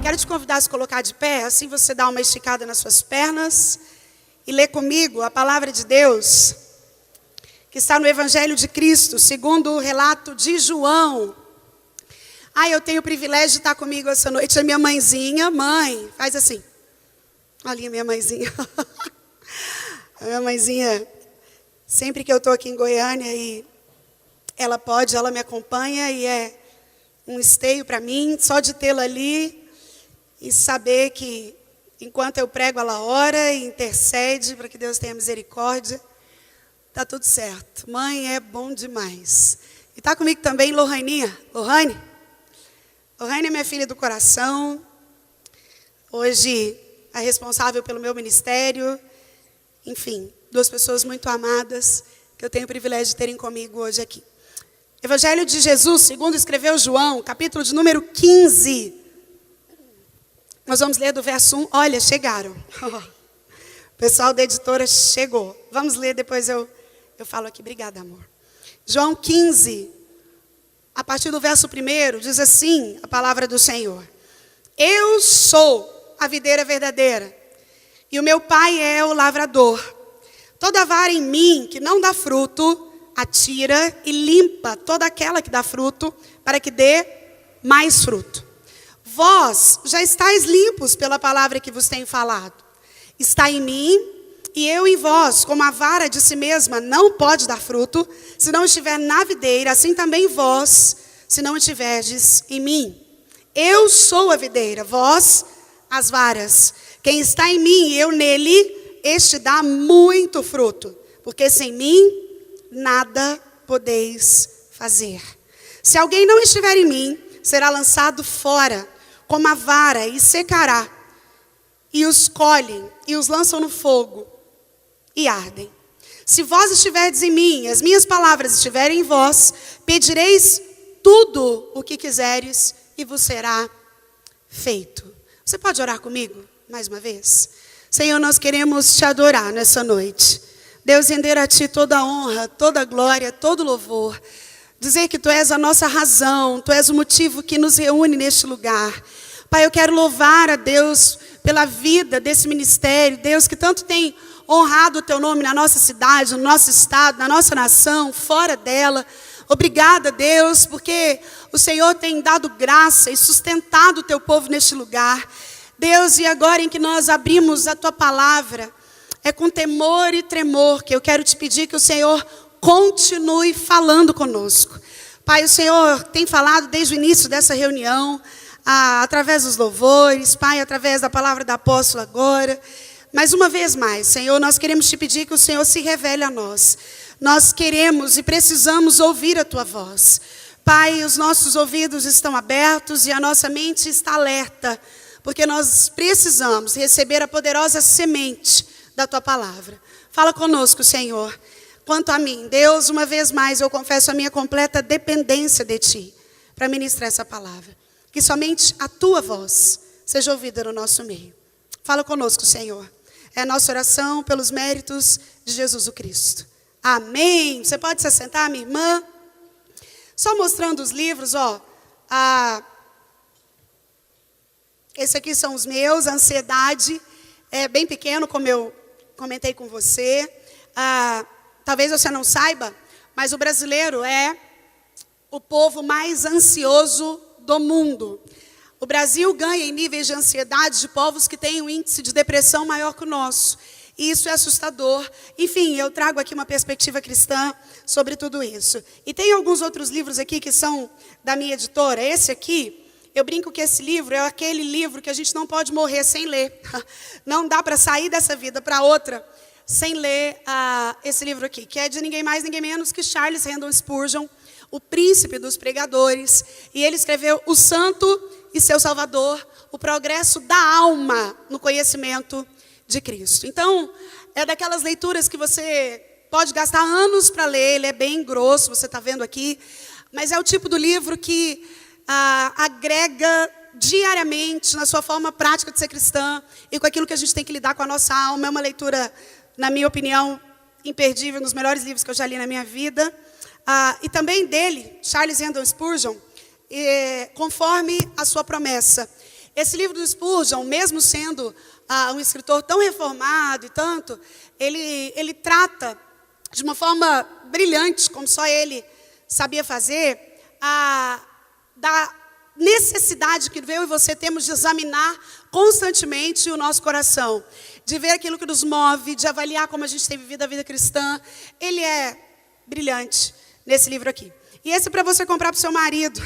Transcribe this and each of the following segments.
quero te convidar a se colocar de pé, assim você dá uma esticada nas suas pernas e lê comigo a palavra de Deus, que está no Evangelho de Cristo, segundo o relato de João. Eu tenho o privilégio de estar comigo essa noite, a minha mãezinha. Mãe, faz assim. Olha a minha mãezinha. A minha mãezinha, sempre que eu estou aqui em Goiânia e ela me acompanha e é um esteio para mim, só de tê-la ali e saber que enquanto eu prego ela ora e intercede para que Deus tenha misericórdia, está tudo certo. Mãe é bom demais. E está comigo também Lohaininha. Lohane é minha filha do coração, hoje a responsável pelo meu ministério, enfim, duas pessoas muito amadas que eu tenho o privilégio de terem comigo hoje aqui. Evangelho de Jesus, segundo escreveu João, capítulo de número 15. Nós vamos ler do verso 1. Olha, chegaram. O pessoal da editora chegou. Vamos ler, depois eu falo aqui. Obrigada, amor. João 15, a partir do verso 1, diz assim a palavra do Senhor. Eu sou a videira verdadeira, e o meu pai é o lavrador. Toda vara em mim que não dá fruto, atira e limpa toda aquela que dá fruto, para que dê mais fruto. Vós já estáis limpos pela palavra que vos tenho falado. Está em mim e eu em vós, como a vara de si mesma não pode dar fruto, se não estiver na videira, assim também vós, se não estiverdes em mim. Eu sou a videira, vós as varas. Quem está em mim e eu nele, este dá muito fruto, porque sem mim nada podeis fazer. Se alguém não estiver em mim, será lançado fora, como a vara, e secará. E os colhem, e os lançam no fogo, e ardem. Se vós estiverdes em mim, as minhas palavras estiverem em vós, pedireis tudo o que quiseres, e vos será feito. Você pode orar comigo, mais uma vez? Senhor, nós queremos te adorar nessa noite. Deus, render a Ti toda a honra, toda a glória, todo o louvor. Dizer que Tu és a nossa razão, Tu és o motivo que nos reúne neste lugar. Pai, eu quero louvar a Deus pela vida desse ministério. Deus, que tanto tem honrado o Teu nome na nossa cidade, no nosso estado, na nossa nação, fora dela. Obrigada, Deus, porque o Senhor tem dado graça e sustentado o Teu povo neste lugar. Deus, e agora em que nós abrimos a Tua palavra, é com temor e tremor que eu quero te pedir que o Senhor continue falando conosco. Pai, o Senhor tem falado desde o início dessa reunião, através dos louvores, Pai, através da palavra da apóstola agora. Mas uma vez mais, Senhor, nós queremos te pedir que o Senhor se revele a nós. Nós queremos e precisamos ouvir a Tua voz. Pai, os nossos ouvidos estão abertos e a nossa mente está alerta, porque nós precisamos receber a poderosa semente da Tua palavra. Fala conosco, Senhor. Quanto a mim, Deus, uma vez mais eu confesso a minha completa dependência de Ti para ministrar essa palavra. Que somente a Tua voz seja ouvida no nosso meio. Fala conosco, Senhor. É a nossa oração pelos méritos de Jesus o Cristo. Amém. Você pode se assentar, minha irmã? Só mostrando os livros, esse aqui são os meus, a Ansiedade. É bem pequeno, como eu comentei com você. Talvez você não saiba, mas o brasileiro é o povo mais ansioso do mundo. O Brasil ganha em níveis de ansiedade de povos que têm um índice de depressão maior que o nosso. E isso é assustador. Enfim, eu trago aqui uma perspectiva cristã sobre tudo isso. E tem alguns outros livros aqui que são da minha editora. Esse aqui, eu brinco que esse livro é aquele livro que a gente não pode morrer sem ler. Não dá para sair dessa vida para outra sem ler esse livro aqui, que é de ninguém mais, ninguém menos que Charles Haddon Spurgeon, o príncipe dos pregadores. E ele escreveu O Santo e Seu Salvador, o progresso da alma no conhecimento de Cristo. Então, é daquelas leituras que você pode gastar anos para ler, ele é bem grosso, você está vendo aqui, mas é o tipo do livro que agrega diariamente na sua forma prática de ser cristã e com aquilo que a gente tem que lidar com a nossa alma. É uma leitura, na minha opinião, imperdível, um dos melhores livros que eu já li na minha vida. E também dele, Charles Haddon Spurgeon, conforme a sua promessa. Esse livro do Spurgeon, mesmo sendo um escritor tão reformado e tanto, ele trata de uma forma brilhante, como só ele sabia fazer, da necessidade que eu e você temos de examinar constantemente o nosso coração, de ver aquilo que nos move, de avaliar como a gente tem vivido a vida cristã. Ele é brilhante nesse livro aqui. E esse é para você comprar para o seu marido.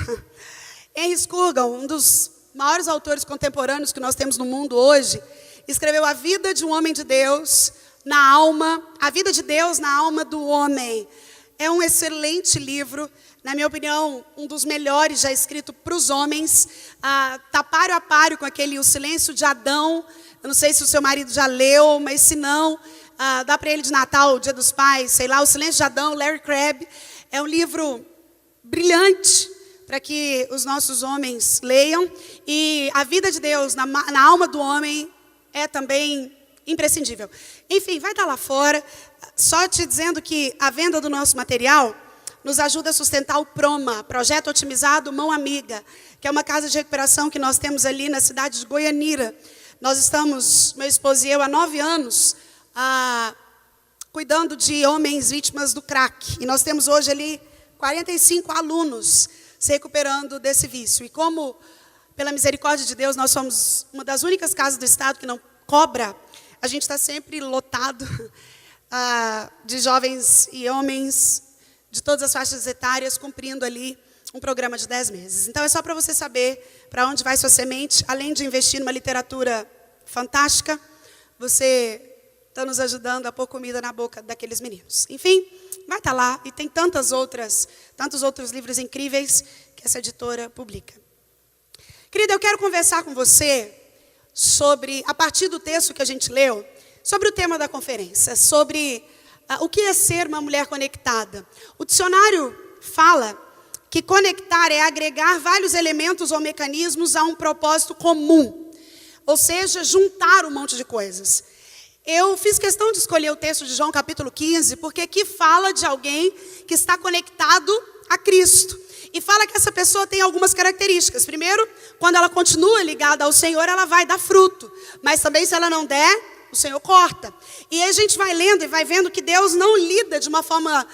Henry Scougal, um dos maiores autores contemporâneos que nós temos no mundo hoje, escreveu A Vida de um Homem de Deus na Alma, a vida de Deus na alma do homem. É um excelente livro, na minha opinião, um dos melhores já escrito para os homens. Está páreo a páreo com aquele O Silêncio de Adão. Eu não sei se o seu marido já leu, mas se não, dá para ele de Natal, Dia dos Pais, sei lá, O Silêncio de Adão, Larry Crabb. É um livro brilhante para que os nossos homens leiam. E a vida de Deus na alma do homem é também imprescindível. Enfim, vai estar lá fora. Só te dizendo que a venda do nosso material nos ajuda a sustentar o PROMA, Projeto Otimizado Mão Amiga, que é uma casa de recuperação que nós temos ali na cidade de Goianira. Nós estamos, meu esposo e eu, há 9 anos, cuidando de homens vítimas do crack. E nós temos hoje ali 45 alunos se recuperando desse vício. E como, pela misericórdia de Deus, nós somos uma das únicas casas do estado que não cobra, a gente está sempre lotado de jovens e homens de todas as faixas etárias, cumprindo ali um programa de 10 meses. Então, é só para você saber para onde vai sua semente. Além de investir numa literatura fantástica, você está nos ajudando a pôr comida na boca daqueles meninos. Enfim, vai estar lá. E tem tantos outros livros incríveis que essa editora publica. Querida, eu quero conversar com você sobre, a partir do texto que a gente leu, sobre o tema da conferência, sobre o que é ser uma mulher conectada. O dicionário fala que conectar é agregar vários elementos ou mecanismos a um propósito comum, ou seja, juntar um monte de coisas. Eu fiz questão de escolher o texto de João capítulo 15, porque aqui fala de alguém que está conectado a Cristo. E fala que essa pessoa tem algumas características. Primeiro, quando ela continua ligada ao Senhor, ela vai dar fruto. Mas também, se ela não der, o Senhor corta. E aí a gente vai lendo e vai vendo que Deus não lida de uma forma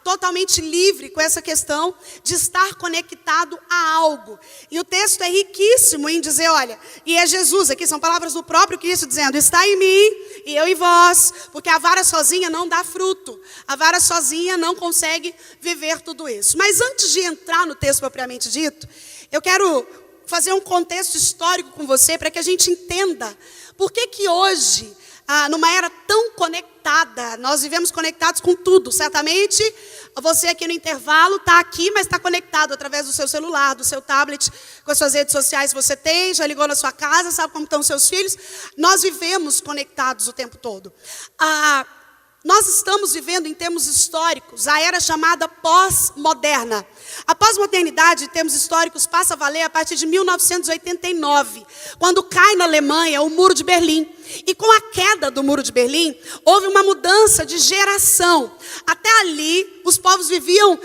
totalmente livre com essa questão de estar conectado a algo. E o texto é riquíssimo em dizer, olha, e é Jesus, aqui são palavras do próprio Cristo dizendo, está em mim e eu em vós, porque a vara sozinha não dá fruto. A vara sozinha não consegue viver tudo isso. Mas antes de entrar no texto propriamente dito, eu quero fazer um contexto histórico com você para que a gente entenda por que hoje, numa era tão conectada, nós vivemos conectados com tudo. Certamente, você aqui no intervalo está aqui, mas está conectado através do seu celular, do seu tablet, com as suas redes sociais que você tem, já ligou na sua casa, sabe como estão os seus filhos. Nós vivemos conectados o tempo todo. Nós estamos vivendo, em termos históricos, a era chamada pós-moderna. A pós-modernidade, em termos históricos, passa a valer a partir de 1989, quando cai na Alemanha o Muro de Berlim. E com a queda do Muro de Berlim, houve uma mudança de geração. Até ali, os povos viviam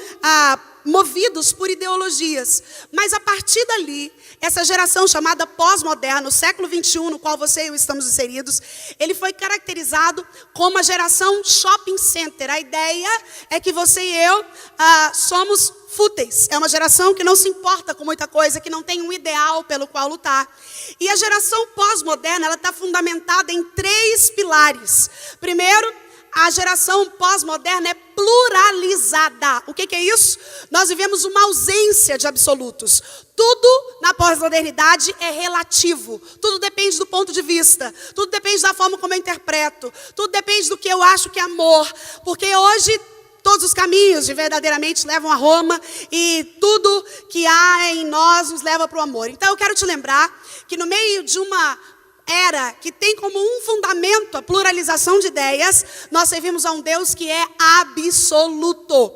movidos por ideologias. Mas a partir dali, essa geração chamada pós-moderna, o século 21, no qual você e eu estamos inseridos, ele foi caracterizado como a geração shopping center. A ideia é que você e eu somos fúteis. É uma geração que não se importa com muita coisa, que não tem um ideal pelo qual lutar. E a geração pós-moderna, ela está fundamentada em 3 pilares. Primeiro, a geração pós-moderna é pluralizada. O que é isso? Nós vivemos uma ausência de absolutos. Tudo na pós-modernidade é relativo. Tudo depende do ponto de vista. Tudo depende da forma como eu interpreto. Tudo depende do que eu acho que é amor. Porque hoje todos os caminhos verdadeiramente levam a Roma e tudo que há em nós nos leva para o amor. Então eu quero te lembrar que no meio de uma era que tem como um fundamento a pluralização de ideias, nós servimos a um Deus que é absoluto.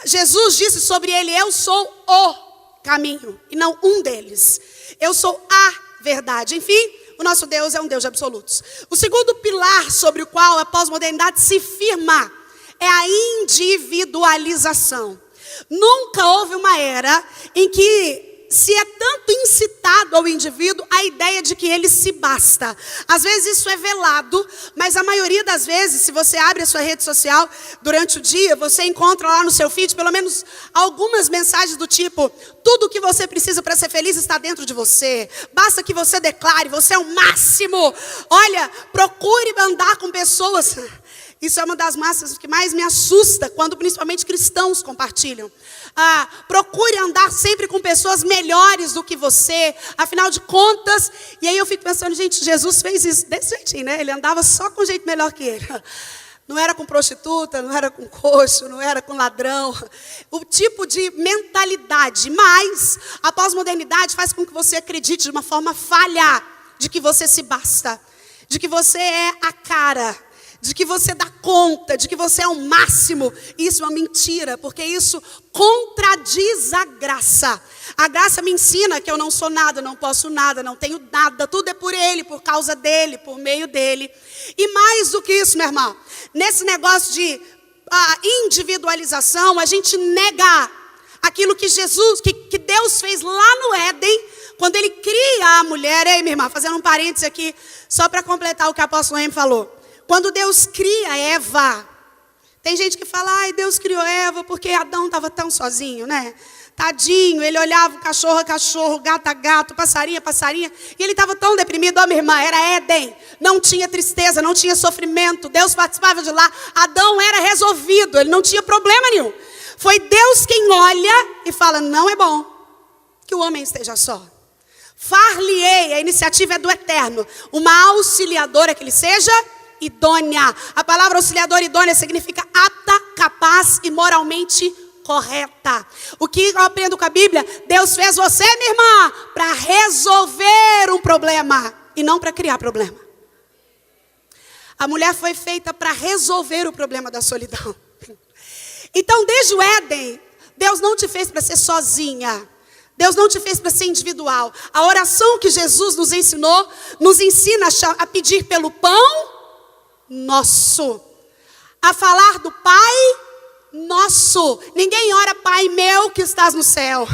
Jesus disse sobre ele, eu sou o caminho e não um deles. Eu sou a verdade. Enfim, o nosso Deus é um Deus de absolutos. O segundo pilar sobre o qual a pós-modernidade se firma é a individualização. Nunca houve uma era em que se é tanto incitado ao indivíduo a ideia de que ele se basta. Às vezes isso é velado, mas a maioria das vezes, se você abre a sua rede social durante o dia, você encontra lá no seu feed pelo menos algumas mensagens do tipo: tudo o que você precisa para ser feliz está dentro de você. Basta que você declare, você é o máximo. Olha, procure andar com pessoas. Isso é uma das massas que mais me assusta, quando principalmente cristãos compartilham. Procure andar sempre com pessoas melhores do que você, afinal de contas. E aí eu fico pensando, gente, Jesus fez isso desse jeitinho, né? Ele andava só com gente melhor que ele. Não era com prostituta, não era com coxo, não era com ladrão. O tipo de mentalidade. Mas a pós-modernidade faz com que você acredite de uma forma falha de que você se basta, de que você é a cara, de que você dá conta, de que você é o máximo. Isso é uma mentira, porque isso contradiz a graça. A graça me ensina que eu não sou nada, não posso nada, não tenho nada. Tudo é por Ele, por causa dEle, por meio dEle. E mais do que isso, minha irmã, nesse negócio de individualização, a gente nega aquilo que que Deus fez lá no Éden, quando Ele cria a mulher. Ei, minha irmã, fazendo um parênteses aqui, só para completar o que a apóstola Amy falou. Quando Deus cria Eva, tem gente que fala, ai, Deus criou Eva porque Adão estava tão sozinho, né? Tadinho, ele olhava cachorro a cachorro, gato a gato, passarinho a passarinha, e ele estava tão deprimido. Ó, minha irmã, era Éden, não tinha tristeza, não tinha sofrimento, Deus participava de lá, Adão era resolvido, ele não tinha problema nenhum. Foi Deus quem olha e fala, não é bom que o homem esteja só. Far-lhe-ei, a iniciativa é do Eterno, uma auxiliadora que ele seja idônea. A palavra auxiliadora idônea significa apta, capaz e moralmente correta. O que eu aprendo com a Bíblia? Deus fez você, minha irmã, para resolver um problema e não para criar problema. A mulher foi feita para resolver o problema da solidão. Então, desde o Éden, Deus não te fez para ser sozinha. Deus não te fez para ser individual. A oração que Jesus nos ensinou, nos ensina a pedir pelo pão nosso, a falar do Pai nosso. Ninguém ora, Pai meu que estás no céu,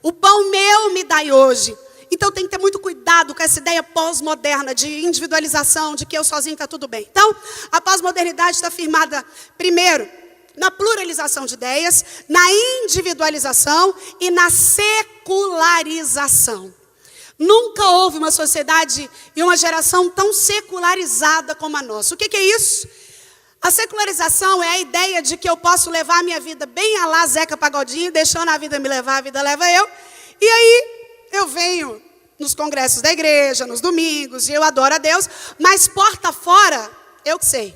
o pão meu me dai hoje. Então tem que ter muito cuidado com essa ideia pós-moderna de individualização, de que eu sozinho está tudo bem. Então, a pós-modernidade está firmada, primeiro, na pluralização de ideias, na individualização e na secularização. Nunca houve uma sociedade e uma geração tão secularizada como a nossa. O que é isso? A secularização é a ideia de que eu posso levar a minha vida bem a lá Zeca Pagodinho, deixando a vida me levar, a vida leva eu. E aí eu venho nos congressos da igreja, nos domingos, e eu adoro a Deus, mas porta fora, eu que sei.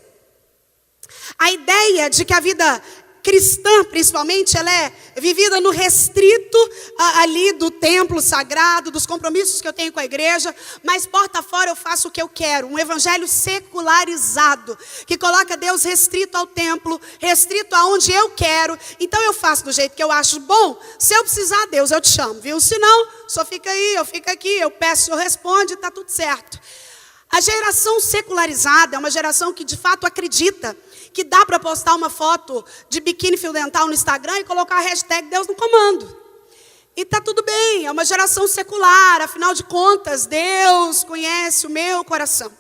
A ideia de que a vida cristã, principalmente, ela é vivida no restrito ali do templo sagrado, dos compromissos que eu tenho com a igreja, mas porta fora eu faço o que eu quero. Um evangelho secularizado, que coloca Deus restrito ao templo, restrito aonde eu quero. Então eu faço do jeito que eu acho bom. Se eu precisar, Deus, eu te chamo, viu? Se não, só fica aí, eu fico aqui, eu peço, o Senhor responde, está tudo certo. A geração secularizada é uma geração que de fato acredita que dá para postar uma foto de biquíni fio dental no Instagram e colocar a hashtag Deus no comando. E está tudo bem, é uma geração secular, afinal de contas, Deus conhece o meu coração.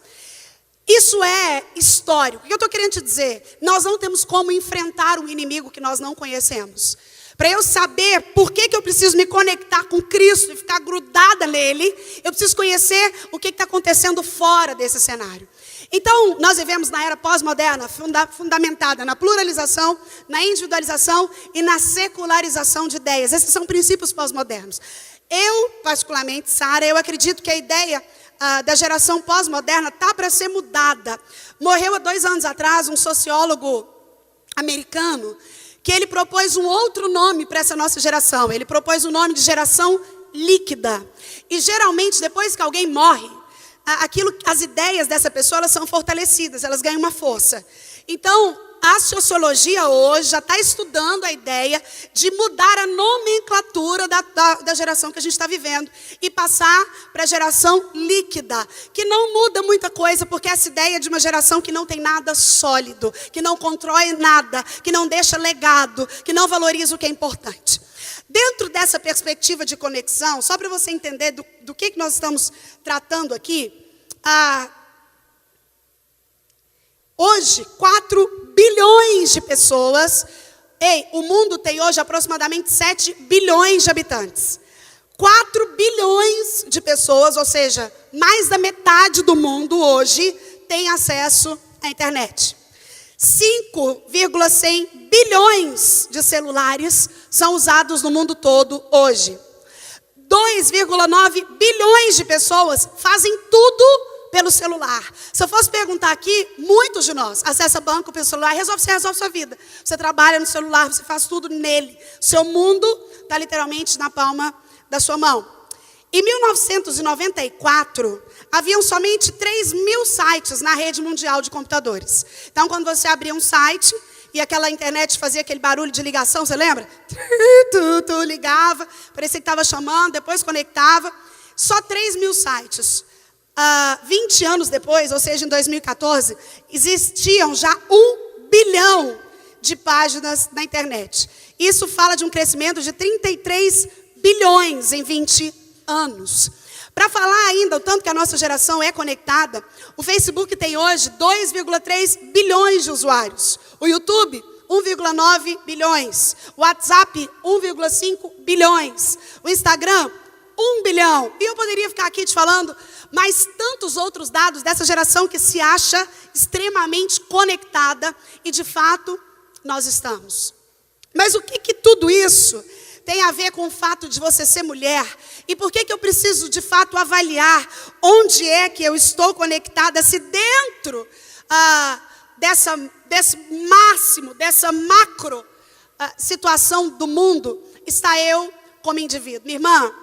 Isso é histórico. O que eu estou querendo te dizer? Nós não temos como enfrentar um inimigo que nós não conhecemos. Para eu saber por que eu preciso me conectar com Cristo e ficar grudada nele, eu preciso conhecer o que está acontecendo fora desse cenário. Então, nós vivemos na era pós-moderna, fundamentada na pluralização, na individualização e na secularização de ideias. Esses são princípios pós-modernos. Eu, particularmente, Sara, eu acredito que a ideia da geração pós-moderna está para ser mudada. Morreu há 2 anos atrás um sociólogo americano que ele propôs um outro nome para essa nossa geração. Ele propôs o nome de geração líquida. E geralmente, depois que alguém morre, as ideias dessa pessoa elas são fortalecidas, elas ganham uma força. Então, a sociologia hoje já está estudando a ideia de mudar a nomenclatura da geração que a gente está vivendo e passar para a geração líquida, que não muda muita coisa, porque essa ideia de uma geração que não tem nada sólido, que não constrói nada, que não deixa legado, que não valoriza o que é importante. Dentro dessa perspectiva de conexão, só para você entender do que nós estamos tratando aqui, hoje, 4 bilhões de pessoas, o mundo tem hoje aproximadamente 7 bilhões de habitantes. 4 bilhões de pessoas, ou seja, mais da metade do mundo hoje tem acesso à internet. 5,100 bilhões de celulares são usados no mundo todo hoje. 2,9 bilhões de pessoas fazem tudo pelo celular. Se eu fosse perguntar aqui, muitos de nós acessam banco pelo celular, você resolve sua vida. Você trabalha no celular, você faz tudo nele. Seu mundo está literalmente na palma da sua mão. Em 1994, haviam somente 3.000 sites na rede mundial de computadores. Então, quando você abria um site e aquela internet fazia aquele barulho de ligação, você lembra? Ligava, parecia que estava chamando, depois conectava. Só 3.000 sites. 20 anos depois, ou seja, em 2014, existiam já 1 bilhão de páginas na internet. Isso fala de um crescimento de 33 bilhões em 20 anos. Para falar ainda o tanto que a nossa geração é conectada, o Facebook tem hoje 2,3 bilhões de usuários. O YouTube, 1,9 bilhões. O WhatsApp, 1,5 bilhões. O Instagram, 1 bilhão. E eu poderia ficar aqui te falando, mas tantos outros dados dessa geração que se acha extremamente conectada, e de fato nós estamos. Mas o que tudo isso tem a ver com o fato de você ser mulher? E por que eu preciso de fato avaliar onde é que eu estou conectada, se dentro desse máximo, dessa macro situação do mundo, está eu como indivíduo? Minha irmã,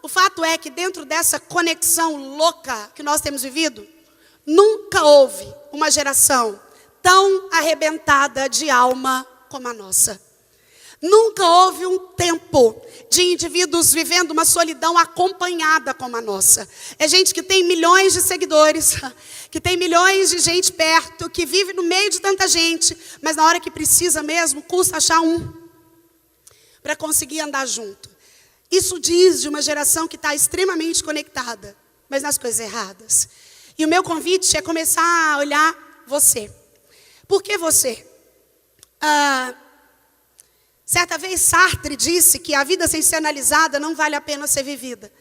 o fato é que dentro dessa conexão louca que nós temos vivido, nunca houve uma geração tão arrebentada de alma como a nossa. Nunca houve um tempo de indivíduos vivendo uma solidão acompanhada como a nossa. É gente que tem milhões de seguidores, que tem milhões de gente perto, que vive no meio de tanta gente, mas na hora que precisa mesmo, custa achar um para conseguir andar junto. Isso diz de uma geração que está extremamente conectada, mas nas coisas erradas. E o meu convite é começar a olhar você. Por que você? Certa vez Sartre disse que a vida sem ser analisada não vale a pena ser vivida.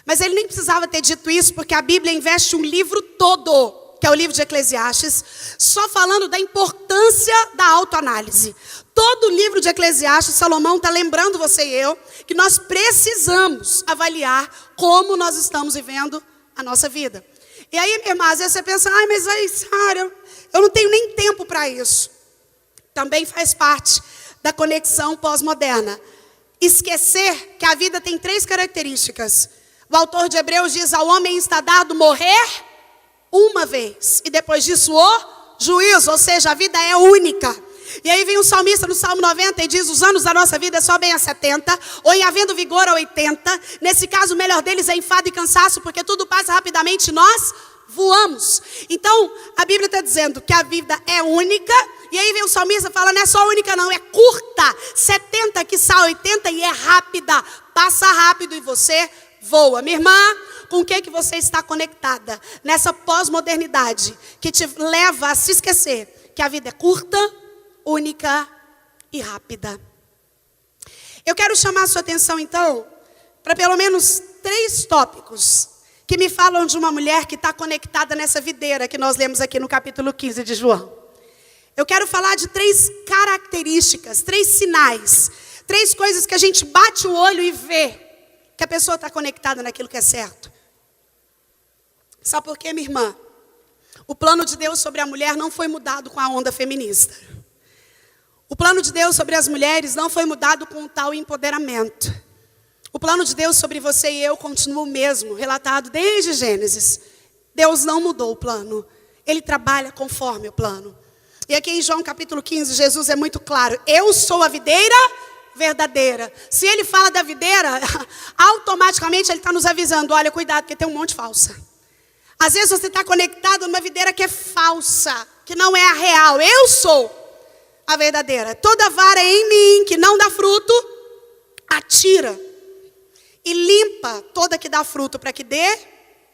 Mas ele nem precisava ter dito isso, porque a Bíblia investe um livro todo, que é o livro de Eclesiastes, só falando da importância da autoanálise. Todo o livro de Eclesiastes, Salomão está lembrando você e eu, que nós precisamos avaliar como nós estamos vivendo a nossa vida. E aí, minha irmã, às vezes você pensa, mas aí, Sara, eu não tenho nem tempo para isso. Também faz parte da conexão pós-moderna. Esquecer que a vida tem 3 características. O autor de Hebreus diz, ao homem está dado morrer uma vez. E depois disso o juízo, ou seja, a vida é única. E aí vem o salmista no Salmo 90 e diz, os anos da nossa vida é só bem a 70, ou em havendo vigor a 80. Nesse caso, o melhor deles é enfado e cansaço, porque tudo passa rapidamente e nós voamos. Então, a Bíblia está dizendo que a vida é única. E aí vem o salmista e fala, não é só única não, é curta. 70 que sai 80 e é rápida. Passa rápido e você voa. Minha irmã, com o que você está conectada? Nessa pós-modernidade que te leva a se esquecer que a vida é curta, única e rápida. Eu quero chamar a sua atenção então para pelo menos 3 tópicos que me falam de uma mulher que está conectada nessa videira que nós lemos aqui no capítulo 15 de João. Eu quero falar de 3 características, 3 sinais, 3 coisas que a gente bate o olho e vê que a pessoa está conectada naquilo que é certo. Sabe por quê, minha irmã? O plano de Deus sobre a mulher não foi mudado com a onda feminista. O plano de Deus sobre as mulheres não foi mudado com o tal empoderamento. O plano de Deus sobre você e eu continua o mesmo, relatado desde Gênesis. Deus não mudou o plano. Ele trabalha conforme o plano. E aqui em João capítulo 15, Jesus é muito claro. Eu sou a videira verdadeira. Se ele fala da videira, automaticamente ele está nos avisando. Olha, cuidado, porque tem um monte falsa. Às vezes você está conectado numa videira que é falsa, que não é a real. Eu sou a verdadeira. Toda vara em mim que não dá fruto, atira e limpa toda que dá fruto para que dê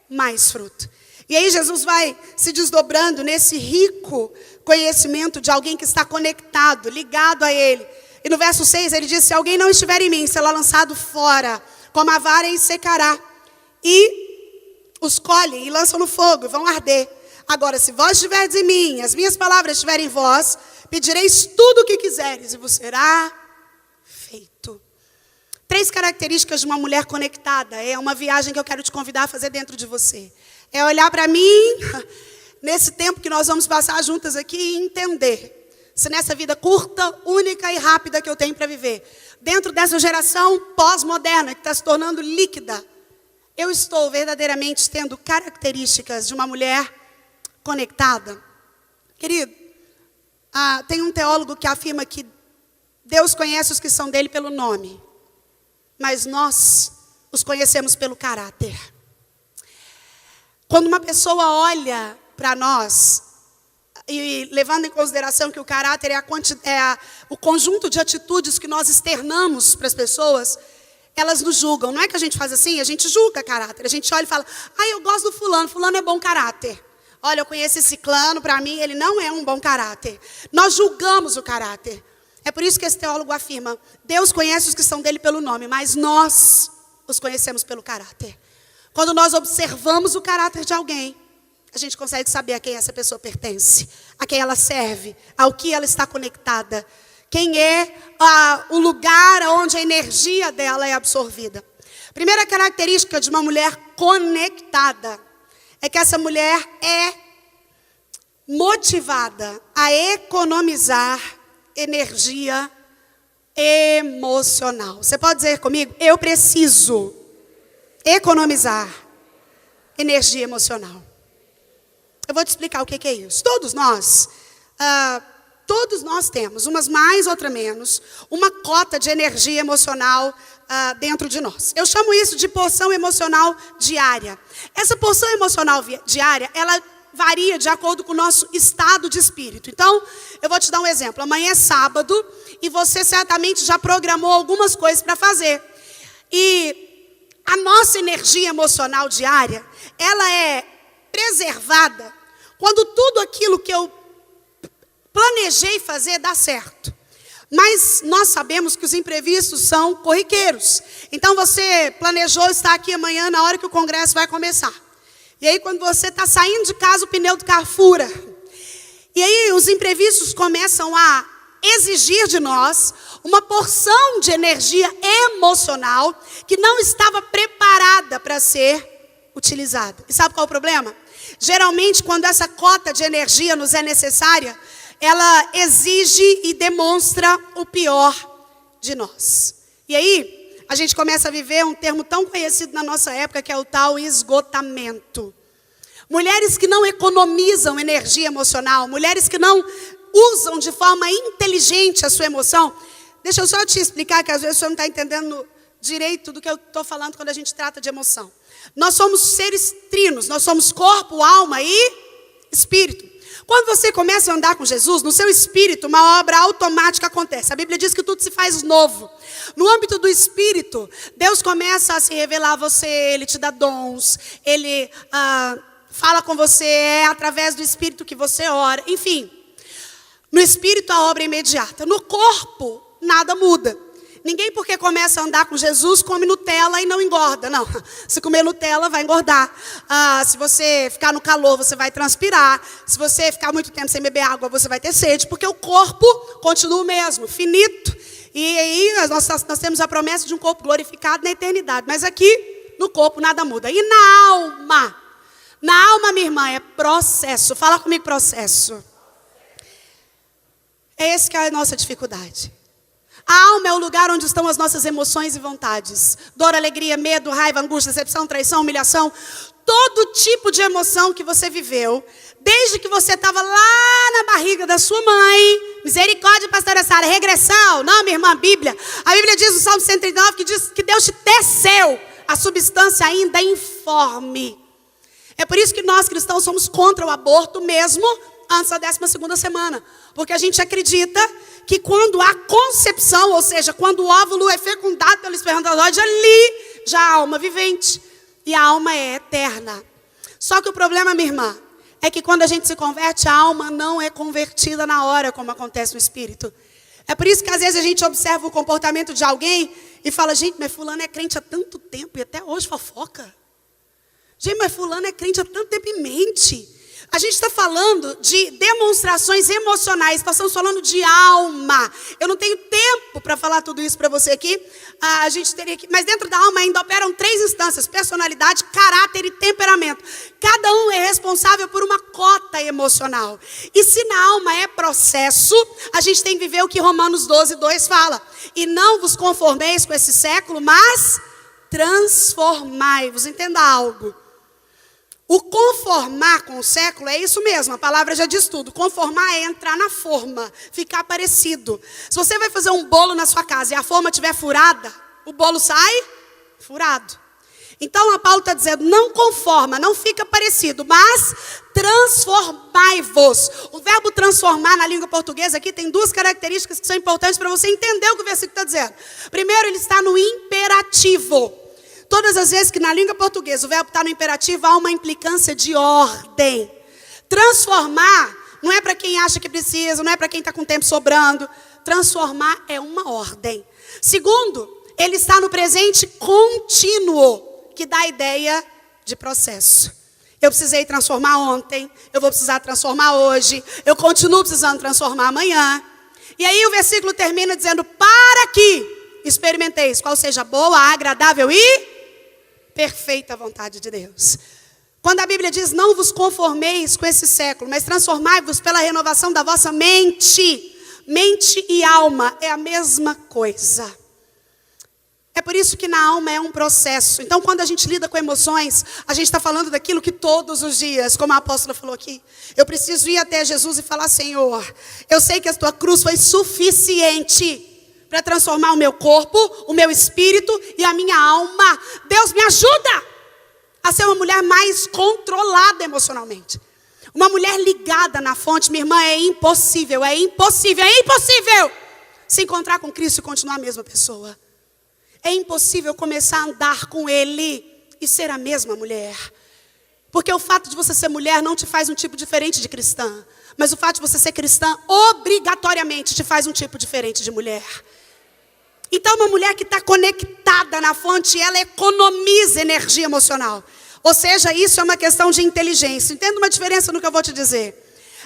mais fruto. E aí Jesus vai se desdobrando nesse rico conhecimento de alguém que está conectado, ligado a Ele. E no verso 6 ele diz: se alguém não estiver em mim, será lançado fora, como a vara e secará. E os colhem e lançam no fogo, e vão arder. Agora, se vós estiverdes em mim, as minhas palavras estiverem em vós, pedireis tudo o que quiseres, e vos será feito. 3 características de uma mulher conectada. É uma viagem que eu quero te convidar a fazer dentro de você. É olhar para mim, nesse tempo que nós vamos passar juntas aqui, e entender se nessa vida curta, única e rápida que eu tenho para viver, dentro dessa geração pós-moderna que está se tornando líquida, eu estou verdadeiramente tendo características de uma mulher conectada. Querido, tem um teólogo que afirma que Deus conhece os que são dele pelo nome, mas nós os conhecemos pelo caráter. Quando uma pessoa olha para nós, e levando em consideração que o caráter é o conjunto de atitudes que nós externamos para as pessoas, elas nos julgam. Não é que a gente faz assim, a gente julga caráter. A gente olha e fala: eu gosto do fulano é bom caráter. Olha, eu conheço esse ciclano, para mim ele não é um bom caráter. Nós julgamos o caráter. É por isso que esse teólogo afirma: Deus conhece os que são dele pelo nome, mas nós os conhecemos pelo caráter. Quando nós observamos o caráter de alguém, a gente consegue saber a quem essa pessoa pertence, a quem ela serve, ao que ela está conectada, quem é o lugar onde a energia dela é absorvida. Primeira característica de uma mulher conectada é que essa mulher é motivada a economizar energia emocional. Você pode dizer comigo? Eu preciso economizar energia emocional. Eu vou te explicar o que é isso. Todos nós temos, umas mais, outras menos, uma cota de energia emocional dentro de nós. Eu chamo isso de porção emocional diária. Essa porção emocional diária, ela varia de acordo com o nosso estado de espírito. Então, eu vou te dar um exemplo. Amanhã é sábado e você certamente já programou algumas coisas para fazer. E a nossa energia emocional diária, ela é preservada quando tudo aquilo que eu planejei fazer dá certo. Mas nós sabemos que os imprevistos são corriqueiros. Então você planejou estar aqui amanhã na hora que o congresso vai começar. E aí quando você está saindo de casa, o pneu do carro fura. E aí os imprevistos começam a exigir de nós uma porção de energia emocional que não estava preparada para ser utilizada. E sabe qual é o problema? Geralmente, quando essa cota de energia nos é necessária, ela exige e demonstra o pior de nós. E aí, a gente começa a viver um termo tão conhecido na nossa época, que é o tal esgotamento. Mulheres que não economizam energia emocional, mulheres que não usam de forma inteligente a sua emoção. Deixa eu só te explicar, que às vezes você não está entendendo direito do que eu estou falando quando a gente trata de emoção. Nós somos seres trinos, nós somos corpo, alma e espírito. Quando você começa a andar com Jesus, no seu espírito, uma obra automática acontece. A Bíblia diz que tudo se faz novo. No âmbito do espírito, Deus começa a se revelar a você, Ele te dá dons, Ele fala com você, é através do espírito que você ora, enfim. No espírito a obra é imediata. No corpo, nada muda. Ninguém, porque começa a andar com Jesus, come Nutella e não engorda. Não, se comer Nutella, vai engordar. Se você ficar no calor, você vai transpirar. Se você ficar muito tempo sem beber água, você vai ter sede. Porque o corpo continua o mesmo, finito. E aí nós temos a promessa de um corpo glorificado na eternidade. Mas aqui, no corpo, nada muda. E na alma? Na alma, minha irmã, é processo. Fala comigo, processo. É esse que é a nossa dificuldade. A alma é o lugar onde estão as nossas emoções e vontades. Dor, alegria, medo, raiva, angústia, decepção, traição, humilhação. Todo tipo de emoção que você viveu, desde que você estava lá na barriga da sua mãe. Misericórdia, pastora Sara, regressão. Não, minha irmã, Bíblia. A Bíblia diz no Salmo 139 que diz que Deus te teceu a substância ainda informe. É por isso que nós cristãos somos contra o aborto mesmo antes da 12ª semana. Porque a gente acredita que quando há concepção, ou seja, quando o óvulo é fecundado pelo espermatozoide, ali já há alma vivente. E a alma é eterna. Só que o problema, minha irmã, é que quando a gente se converte, a alma não é convertida na hora, como acontece no espírito. É por isso que às vezes a gente observa o comportamento de alguém e fala, gente, mas fulano é crente há tanto tempo e até hoje fofoca. Gente, mas fulano é crente há tanto tempo e mente. A gente está falando de demonstrações emocionais, nós estamos falando de alma. Eu não tenho tempo para falar tudo isso para você aqui. A gente teria que, mas dentro da alma ainda operam 3 instâncias: personalidade, caráter e temperamento. Cada um é responsável por uma cota emocional. E se na alma é processo, a gente tem que viver o que Romanos 12:2 fala. E não vos conformeis com esse século, mas transformai-vos. Entenda algo. O conformar com o século é isso mesmo, a palavra já diz tudo. Conformar é entrar na forma, ficar parecido. Se você vai fazer um bolo na sua casa e a forma estiver furada, o bolo sai furado. Então, a Paulo está dizendo, não conforma, não fica parecido, mas transformai-vos. O verbo transformar na língua portuguesa aqui tem 2 características que são importantes para você entender o que o versículo está dizendo. Primeiro, ele está no imperativo. Todas as vezes que na língua portuguesa o verbo está no imperativo, há uma implicância de ordem. Transformar não é para quem acha que precisa, não é para quem está com tempo sobrando. Transformar é uma ordem. Segundo, ele está no presente contínuo, que dá a ideia de processo. Eu precisei transformar ontem, eu vou precisar transformar hoje, eu continuo precisando transformar amanhã. E aí o versículo termina dizendo, para que experimenteis qual seja boa, agradável e perfeita vontade de Deus. Quando a Bíblia diz, não vos conformeis com esse século, mas transformai-vos pela renovação da vossa mente. Mente e alma é a mesma coisa. É por isso que na alma é um processo. Então, quando a gente lida com emoções, a gente está falando daquilo que todos os dias, como a apóstola falou aqui, eu preciso ir até Jesus e falar, Senhor, eu sei que a tua cruz foi suficiente para transformar o meu corpo, o meu espírito e a minha alma. Deus, me ajuda a ser uma mulher mais controlada emocionalmente. Uma mulher ligada na fonte, minha irmã, é impossível se encontrar com Cristo e continuar a mesma pessoa. É impossível começar a andar com Ele e ser a mesma mulher. Porque o fato de você ser mulher não te faz um tipo diferente de cristã. Mas o fato de você ser cristã, obrigatoriamente, te faz um tipo diferente de mulher. Então, uma mulher que está conectada na fonte, ela economiza energia emocional. Ou seja, isso é uma questão de inteligência. Entenda uma diferença no que eu vou te dizer.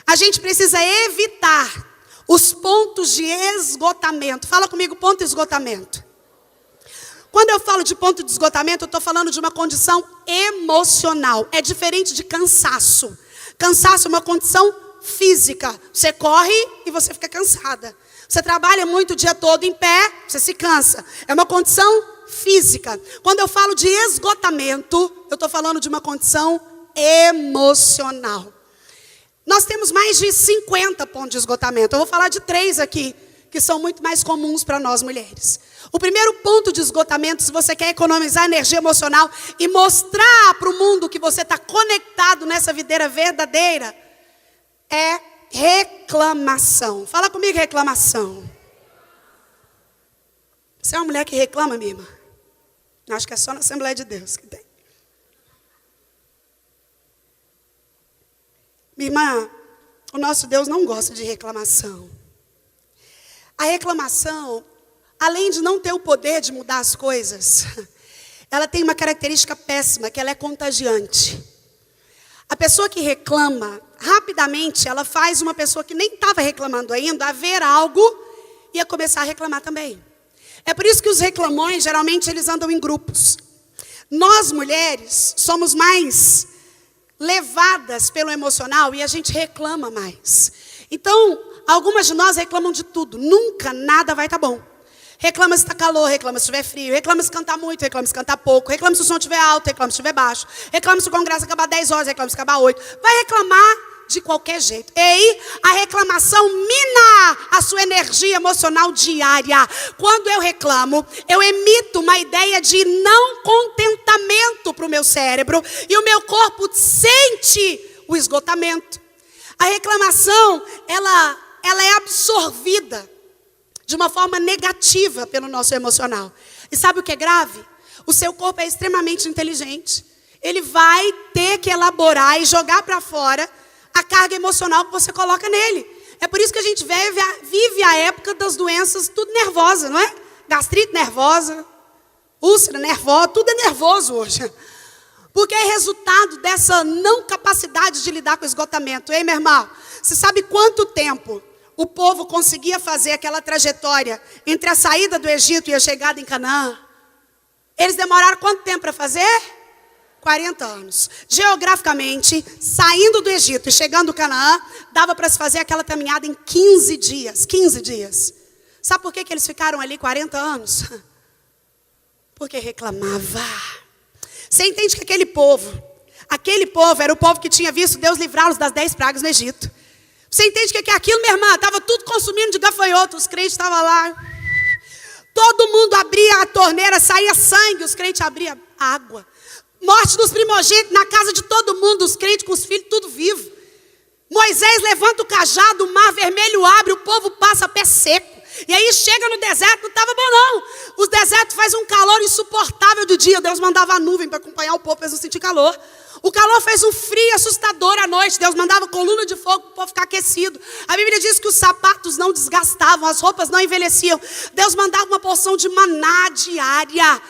A gente precisa evitar os pontos de esgotamento. Fala comigo, ponto de esgotamento. Quando eu falo de ponto de esgotamento, eu estou falando de uma condição emocional. É diferente de cansaço. Cansaço é uma condição física. Você corre e você fica cansada. Você trabalha muito o dia todo em pé, você se cansa. É uma condição física. Quando eu falo de esgotamento, eu estou falando de uma condição emocional. Nós temos mais de 50 pontos de esgotamento. Eu vou falar de 3 aqui, que são muito mais comuns para nós mulheres. O primeiro ponto de esgotamento, se você quer economizar energia emocional e mostrar para o mundo que você está conectado nessa videira verdadeira, é reclamação. Fala comigo, reclamação. Você é uma mulher que reclama, minha irmã? Acho que é só na Assembleia de Deus que tem. Minha irmã, o nosso Deus não gosta de reclamação. A reclamação, além de não ter o poder de mudar as coisas, ela tem uma característica péssima, que ela é contagiante. A pessoa que reclama, rapidamente, ela faz uma pessoa que nem estava reclamando ainda, a ver algo e a começar a reclamar também. É por isso que os reclamões, geralmente, eles andam em grupos. Nós, mulheres, somos mais levadas pelo emocional e a gente reclama mais. Então, algumas de nós reclamam de tudo. Nunca nada vai estar bom. Reclama se está calor, reclama se estiver frio, reclama se cantar muito, reclama se cantar pouco, reclama se o som estiver alto, reclama se estiver baixo, reclama se o congresso acabar 10 horas, reclama se acabar 8. Vai reclamar de qualquer jeito. E aí, a reclamação mina a sua energia emocional diária. Quando eu reclamo, eu emito uma ideia de não contentamento para o meu cérebro e o meu corpo sente o esgotamento. A reclamação, ela é absorvida de uma forma negativa pelo nosso emocional. E sabe o que é grave? O seu corpo é extremamente inteligente. Ele vai ter que elaborar e jogar para fora a carga emocional que você coloca nele. É por isso que a gente vive a época das doenças tudo nervosa, não é? Gastrite nervosa, úlcera nervosa, tudo é nervoso hoje. Porque é resultado dessa não capacidade de lidar com o esgotamento. Ei, meu irmão, você sabe quanto tempo o povo conseguia fazer aquela trajetória entre a saída do Egito e a chegada em Canaã? Eles demoraram quanto tempo para fazer? 40 anos. Geograficamente, saindo do Egito e chegando em Canaã, dava para se fazer aquela caminhada em 15 dias. 15 dias. Sabe por que eles ficaram ali 40 anos? Porque reclamava. Você entende que aquele povo era o povo que tinha visto Deus livrá-los das 10 pragas no Egito. Você entende que aquilo, minha irmã, estava tudo consumindo de gafanhoto, os crentes estavam lá. Todo mundo abria a torneira, saía sangue, os crentes abriam água. Morte dos primogênitos na casa de todo mundo, os crentes com os filhos, tudo vivo. Moisés levanta o cajado, o mar vermelho abre, o povo passa a pé seco. E aí chega no deserto, não estava bom não. Os desertos faz um calor insuportável de dia. Deus mandava a nuvem para acompanhar o povo, para eles não sentir calor. O calor fez um frio assustador à noite. Deus mandava coluna de fogo para o povo ficar aquecido. A Bíblia diz que os sapatos não desgastavam, as roupas não envelheciam. Deus mandava uma porção de maná diária.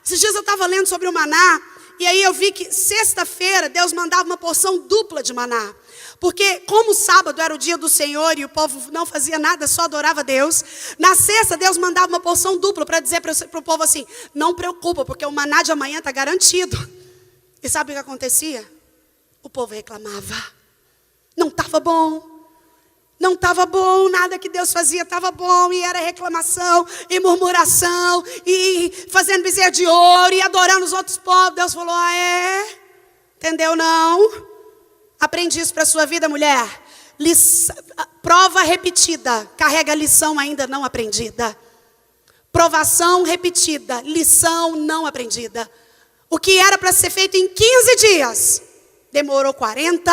Esses dias eu estava lendo sobre o maná. E aí eu vi que sexta-feira Deus mandava uma porção dupla de maná. Porque como o sábado era o dia do Senhor e o povo não fazia nada, só adorava Deus, na sexta Deus mandava uma porção dupla para dizer para o povo assim, não preocupa, porque o maná de amanhã está garantido. E sabe o que acontecia? O povo reclamava. Não estava bom. Não estava bom, nada que Deus fazia estava bom, e era reclamação, e murmuração, e fazendo bezerro de ouro, e adorando os outros povos. Deus falou, entendeu não? Aprende isso para a sua vida, mulher. Prova repetida, carrega lição ainda não aprendida. Provação repetida, lição não aprendida. O que era para ser feito em 15 dias, demorou 40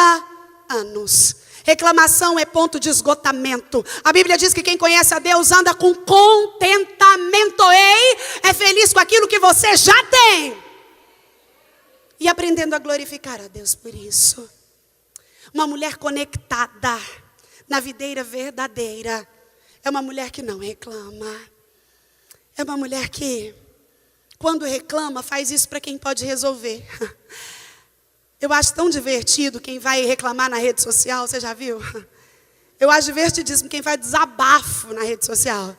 anos. Reclamação é ponto de esgotamento. A Bíblia diz que quem conhece a Deus anda com contentamento. Ei, é feliz com aquilo que você já tem. E aprendendo a glorificar a Deus por isso. Uma mulher conectada na videira verdadeira é uma mulher que não reclama. É uma mulher que, quando reclama, faz isso para quem pode resolver. Eu acho tão divertido quem vai reclamar na rede social, você já viu? Eu acho divertidíssimo quem faz desabafo na rede social.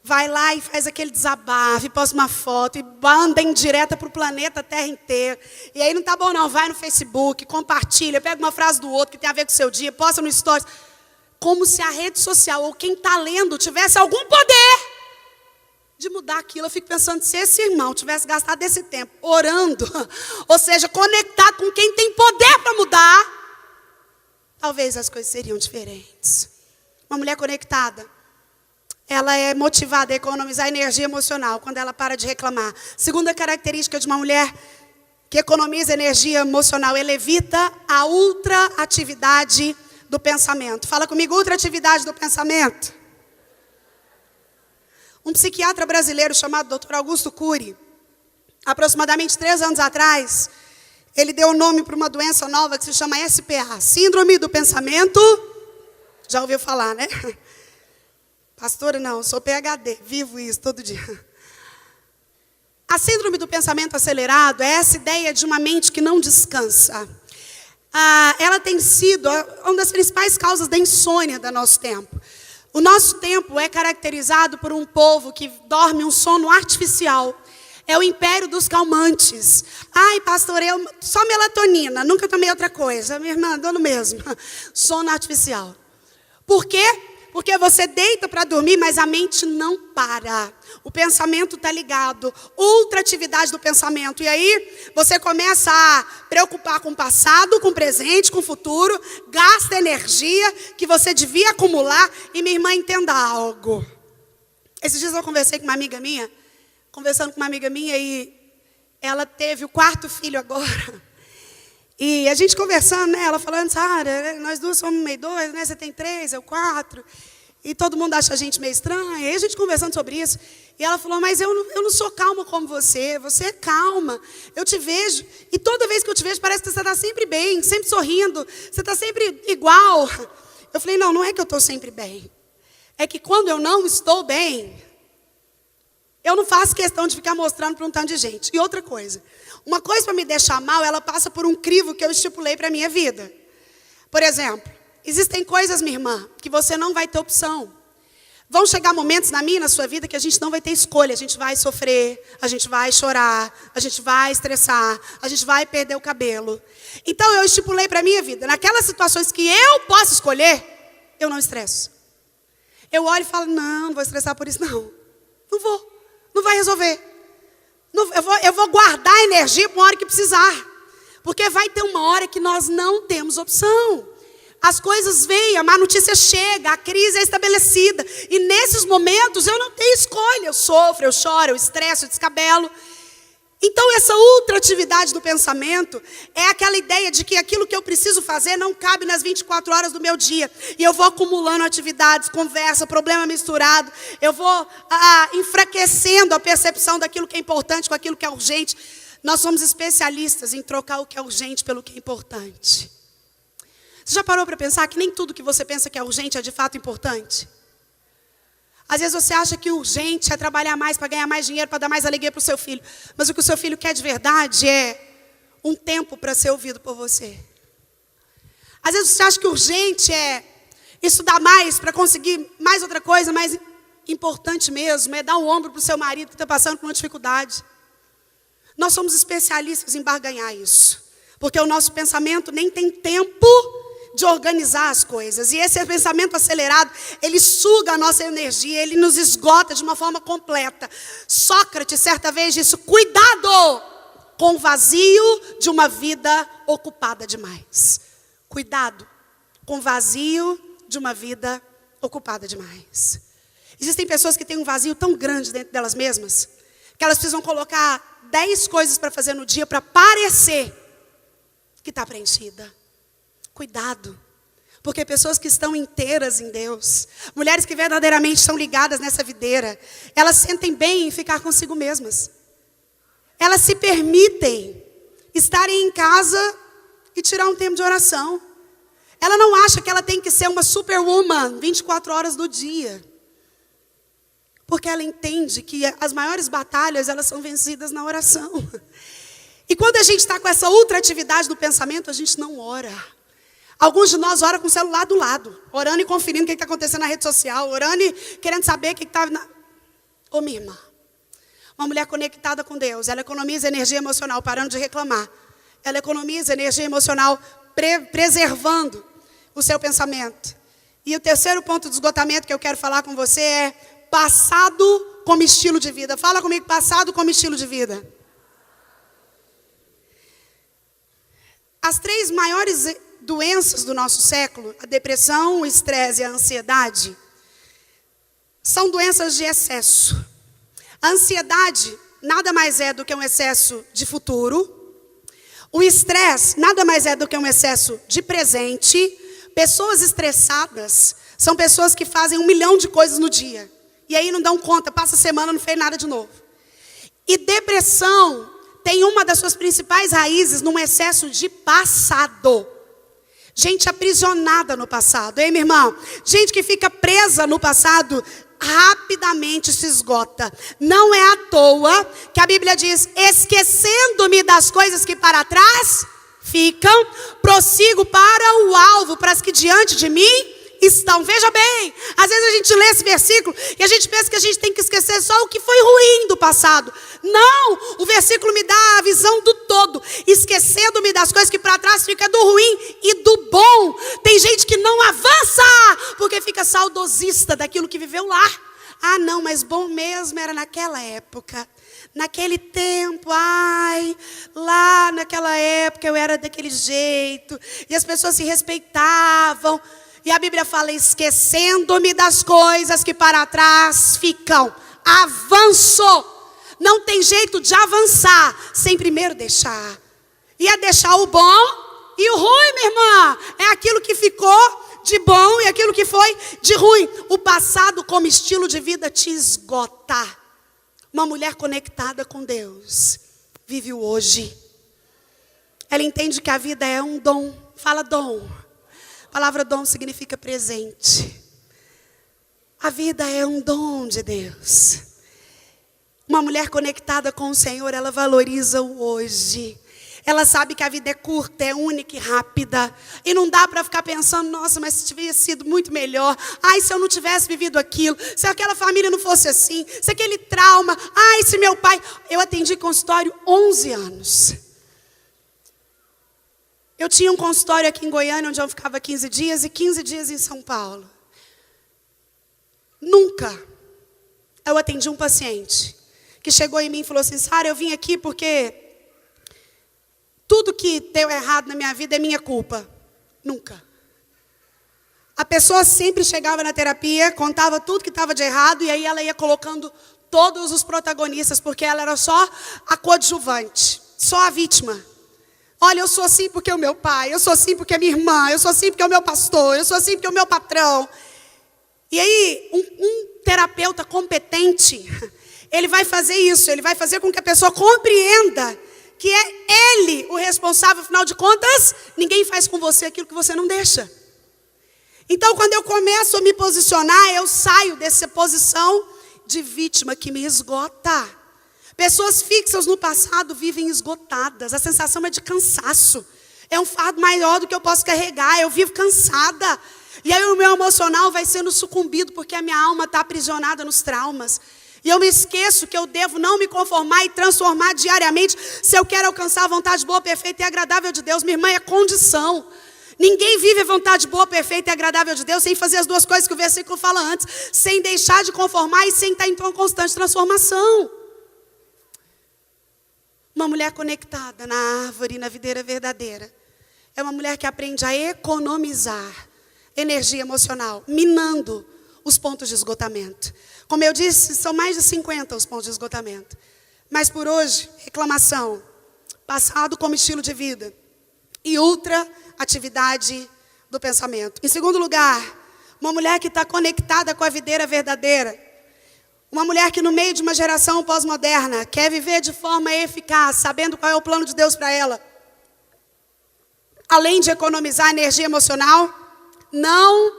Vai lá e faz aquele desabafo, e posta uma foto, e manda em direta para o planeta Terra inteiro. E aí não tá bom não, vai no Facebook, compartilha, pega uma frase do outro que tem a ver com o seu dia, posta no Stories. Como se a rede social ou quem está lendo tivesse algum poder de mudar aquilo. Eu fico pensando, se esse irmão tivesse gastado esse tempo orando, ou seja, conectado com quem tem poder para mudar, talvez as coisas seriam diferentes. Uma mulher conectada, ela é motivada a economizar energia emocional quando ela para de reclamar. Segunda característica de uma mulher que economiza energia emocional, ela evita a ultraatividade do pensamento. Fala comigo, ultraatividade do pensamento. Um psiquiatra brasileiro chamado Dr. Augusto Cury, aproximadamente 3 anos atrás, ele deu o nome para uma doença nova que se chama SPA, Síndrome do Pensamento. Já ouviu falar, né? Pastora, não, sou PhD, vivo isso todo dia. A síndrome do pensamento acelerado é essa ideia de uma mente que não descansa. Ela tem sido uma das principais causas da insônia do nosso tempo. O nosso tempo é caracterizado por um povo que dorme um sono artificial. É o império dos calmantes. Ai, pastor, eu só melatonina, nunca tomei outra coisa. Minha irmã, dando mesmo. Sono artificial. Por quê? Porque você deita para dormir, mas a mente não para. O pensamento está ligado. Ultraatividade do pensamento. E aí, você começa a preocupar com o passado, com o presente, com o futuro. Gasta energia que você devia acumular. E minha irmã, entenda algo. Esses dias eu conversando com uma amiga minha. E ela teve o 4º filho agora. E a gente conversando, né? Ela falando, Sara, nós duas somos meio dois, né? Você tem 3, eu 4. E todo mundo acha a gente meio estranha. E aí a gente conversando sobre isso. E ela falou, mas eu não sou calma como você. Você é calma. Eu te vejo. E toda vez que eu te vejo, parece que você está sempre bem, sempre sorrindo. Você está sempre igual. Eu falei, não é que eu estou sempre bem. É que quando eu não estou bem, eu não faço questão de ficar mostrando para um tanto de gente. E outra coisa. Uma coisa para me deixar mal, ela passa por um crivo que eu estipulei para a minha vida. Por exemplo, existem coisas, minha irmã, que você não vai ter opção. Vão chegar momentos na minha e na sua vida que a gente não vai ter escolha. A gente vai sofrer, a gente vai chorar, a gente vai estressar, a gente vai perder o cabelo. Então eu estipulei para a minha vida, naquelas situações que eu posso escolher, eu não estresso. Eu olho e falo, não vou estressar por isso não. Não vou, não vai resolver. Eu vou guardar a energia para uma hora que precisar. Porque vai ter uma hora que nós não temos opção. As coisas vêm, a má notícia chega, a crise é estabelecida. E nesses momentos eu não tenho escolha. Eu sofro, eu choro, eu estresso, eu descabelo. Então essa ultratividade do pensamento é aquela ideia de que aquilo que eu preciso fazer não cabe nas 24 horas do meu dia. E eu vou acumulando atividades, conversa, problema misturado. Eu vou enfraquecendo a percepção daquilo que é importante com aquilo que é urgente. Nós somos especialistas em trocar o que é urgente pelo que é importante. Você já parou para pensar que nem tudo que você pensa que é urgente é de fato importante? Às vezes você acha que urgente é trabalhar mais para ganhar mais dinheiro, para dar mais alegria para o seu filho. Mas o que o seu filho quer de verdade é um tempo para ser ouvido por você. Às vezes você acha que urgente é estudar mais para conseguir mais outra coisa, mais importante mesmo é dar um ombro para o seu marido que está passando por uma dificuldade. Nós somos especialistas em barganhar isso. Porque o nosso pensamento nem tem tempo de organizar as coisas. E esse pensamento acelerado, ele suga a nossa energia, ele nos esgota de uma forma completa. Sócrates, certa vez, disse, cuidado com o vazio de uma vida ocupada demais. Cuidado com o vazio de uma vida ocupada demais. Existem pessoas que têm um vazio tão grande dentro delas mesmas, que elas precisam colocar 10 coisas para fazer no dia para parecer que está preenchida. Cuidado, porque pessoas que estão inteiras em Deus, mulheres que verdadeiramente estão ligadas nessa videira, elas sentem bem em ficar consigo mesmas. Elas se permitem estarem em casa e tirar um tempo de oração. Ela não acha que ela tem que ser uma superwoman 24 horas do dia. Porque ela entende que as maiores batalhas, elas são vencidas na oração. E quando a gente está com essa ultratividade do pensamento, a gente não ora. Alguns de nós oram com o celular do lado, orando e conferindo o que está acontecendo na rede social, orando e querendo saber o que está... Ô minha irmã, uma mulher conectada com Deus, ela economiza energia emocional, parando de reclamar. Ela economiza energia emocional, preservando o seu pensamento. E o terceiro ponto de esgotamento que eu quero falar com você é passado como estilo de vida. Fala comigo, passado como estilo de vida. As 3 maiores doenças do nosso século, a depressão, o estresse e a ansiedade, são doenças de excesso. A ansiedade nada mais é do que um excesso de futuro. O estresse nada mais é do que um excesso de presente. Pessoas estressadas são pessoas que fazem 1 milhão de coisas no dia. E aí não dão conta, passa a semana, não fez nada de novo. E depressão tem uma das suas principais raízes num excesso de passado. Gente aprisionada no passado, hein, minha irmã? Gente que fica presa no passado, rapidamente se esgota. Não é à toa que a Bíblia diz, esquecendo-me das coisas que para trás ficam, prossigo para o alvo, para as que diante de mim estão. Veja bem, às vezes a gente lê esse versículo e a gente pensa que a gente tem que esquecer só o que foi ruim do passado. Não, o versículo me dá a visão do todo. Esquecendo-me das coisas que para trás fica do ruim e do bom. Tem gente que não avança porque fica saudosista daquilo que viveu lá. Ah não, mas bom mesmo era naquela época. Naquele tempo, lá naquela época eu era daquele jeito. E as pessoas se respeitavam. E a Bíblia fala, esquecendo-me das coisas que para trás ficam. Avançou. Não tem jeito de avançar sem primeiro deixar. E é deixar o bom e o ruim, minha irmã. É aquilo que ficou de bom e aquilo que foi de ruim. O passado como estilo de vida te esgota. Uma mulher conectada com Deus vive o hoje. Ela entende que a vida é um dom. Fala dom. A palavra dom significa presente. A vida é um dom de Deus. Uma mulher conectada com o Senhor, ela valoriza o hoje. Ela sabe que a vida é curta, é única e rápida. E não dá para ficar pensando, nossa, mas se tivesse sido muito melhor. Ai, se eu não tivesse vivido aquilo. Se aquela família não fosse assim. Se aquele trauma. Ai, se meu pai... Eu atendi consultório 11 anos. Eu tinha um consultório aqui em Goiânia, onde eu ficava 15 dias, e 15 dias em São Paulo. Nunca eu atendi um paciente que chegou em mim e falou assim, Sara, eu vim aqui porque tudo que deu errado na minha vida é minha culpa. Nunca. A pessoa sempre chegava na terapia, contava tudo que estava de errado, e aí ela ia colocando todos os protagonistas, porque ela era só a coadjuvante, só a vítima. Olha, eu sou assim porque é o meu pai, eu sou assim porque é minha irmã, eu sou assim porque é o meu pastor, eu sou assim porque é o meu patrão. E aí, um terapeuta competente, ele vai fazer isso, ele vai fazer com que a pessoa compreenda que é ele o responsável, afinal de contas, ninguém faz com você aquilo que você não deixa. Então, quando eu começo a me posicionar, eu saio dessa posição de vítima que me esgota. Pessoas fixas no passado vivem esgotadas, a sensação é de cansaço. É um fardo maior do que eu posso carregar, eu vivo cansada. E aí o meu emocional vai sendo sucumbido, porque a minha alma está aprisionada nos traumas. E eu me esqueço que eu devo não me conformar e transformar diariamente, se eu quero alcançar a vontade boa, perfeita e agradável de Deus. Minha irmã, é condição. Ninguém vive a vontade boa, perfeita e agradável de Deus sem fazer as duas coisas que o versículo fala antes, sem deixar de conformar e sem estar em uma constante transformação. Uma mulher conectada na árvore, na videira verdadeira, é uma mulher que aprende a economizar energia emocional, minando os pontos de esgotamento. Como eu disse, são mais de 50 os pontos de esgotamento. Mas por hoje, reclamação, passado como estilo de vida e ultra atividade do pensamento. Em segundo lugar, uma mulher que está conectada com a videira verdadeira. Uma mulher que no meio de uma geração pós-moderna quer viver de forma eficaz, sabendo qual é o plano de Deus para ela. Além de economizar energia emocional, não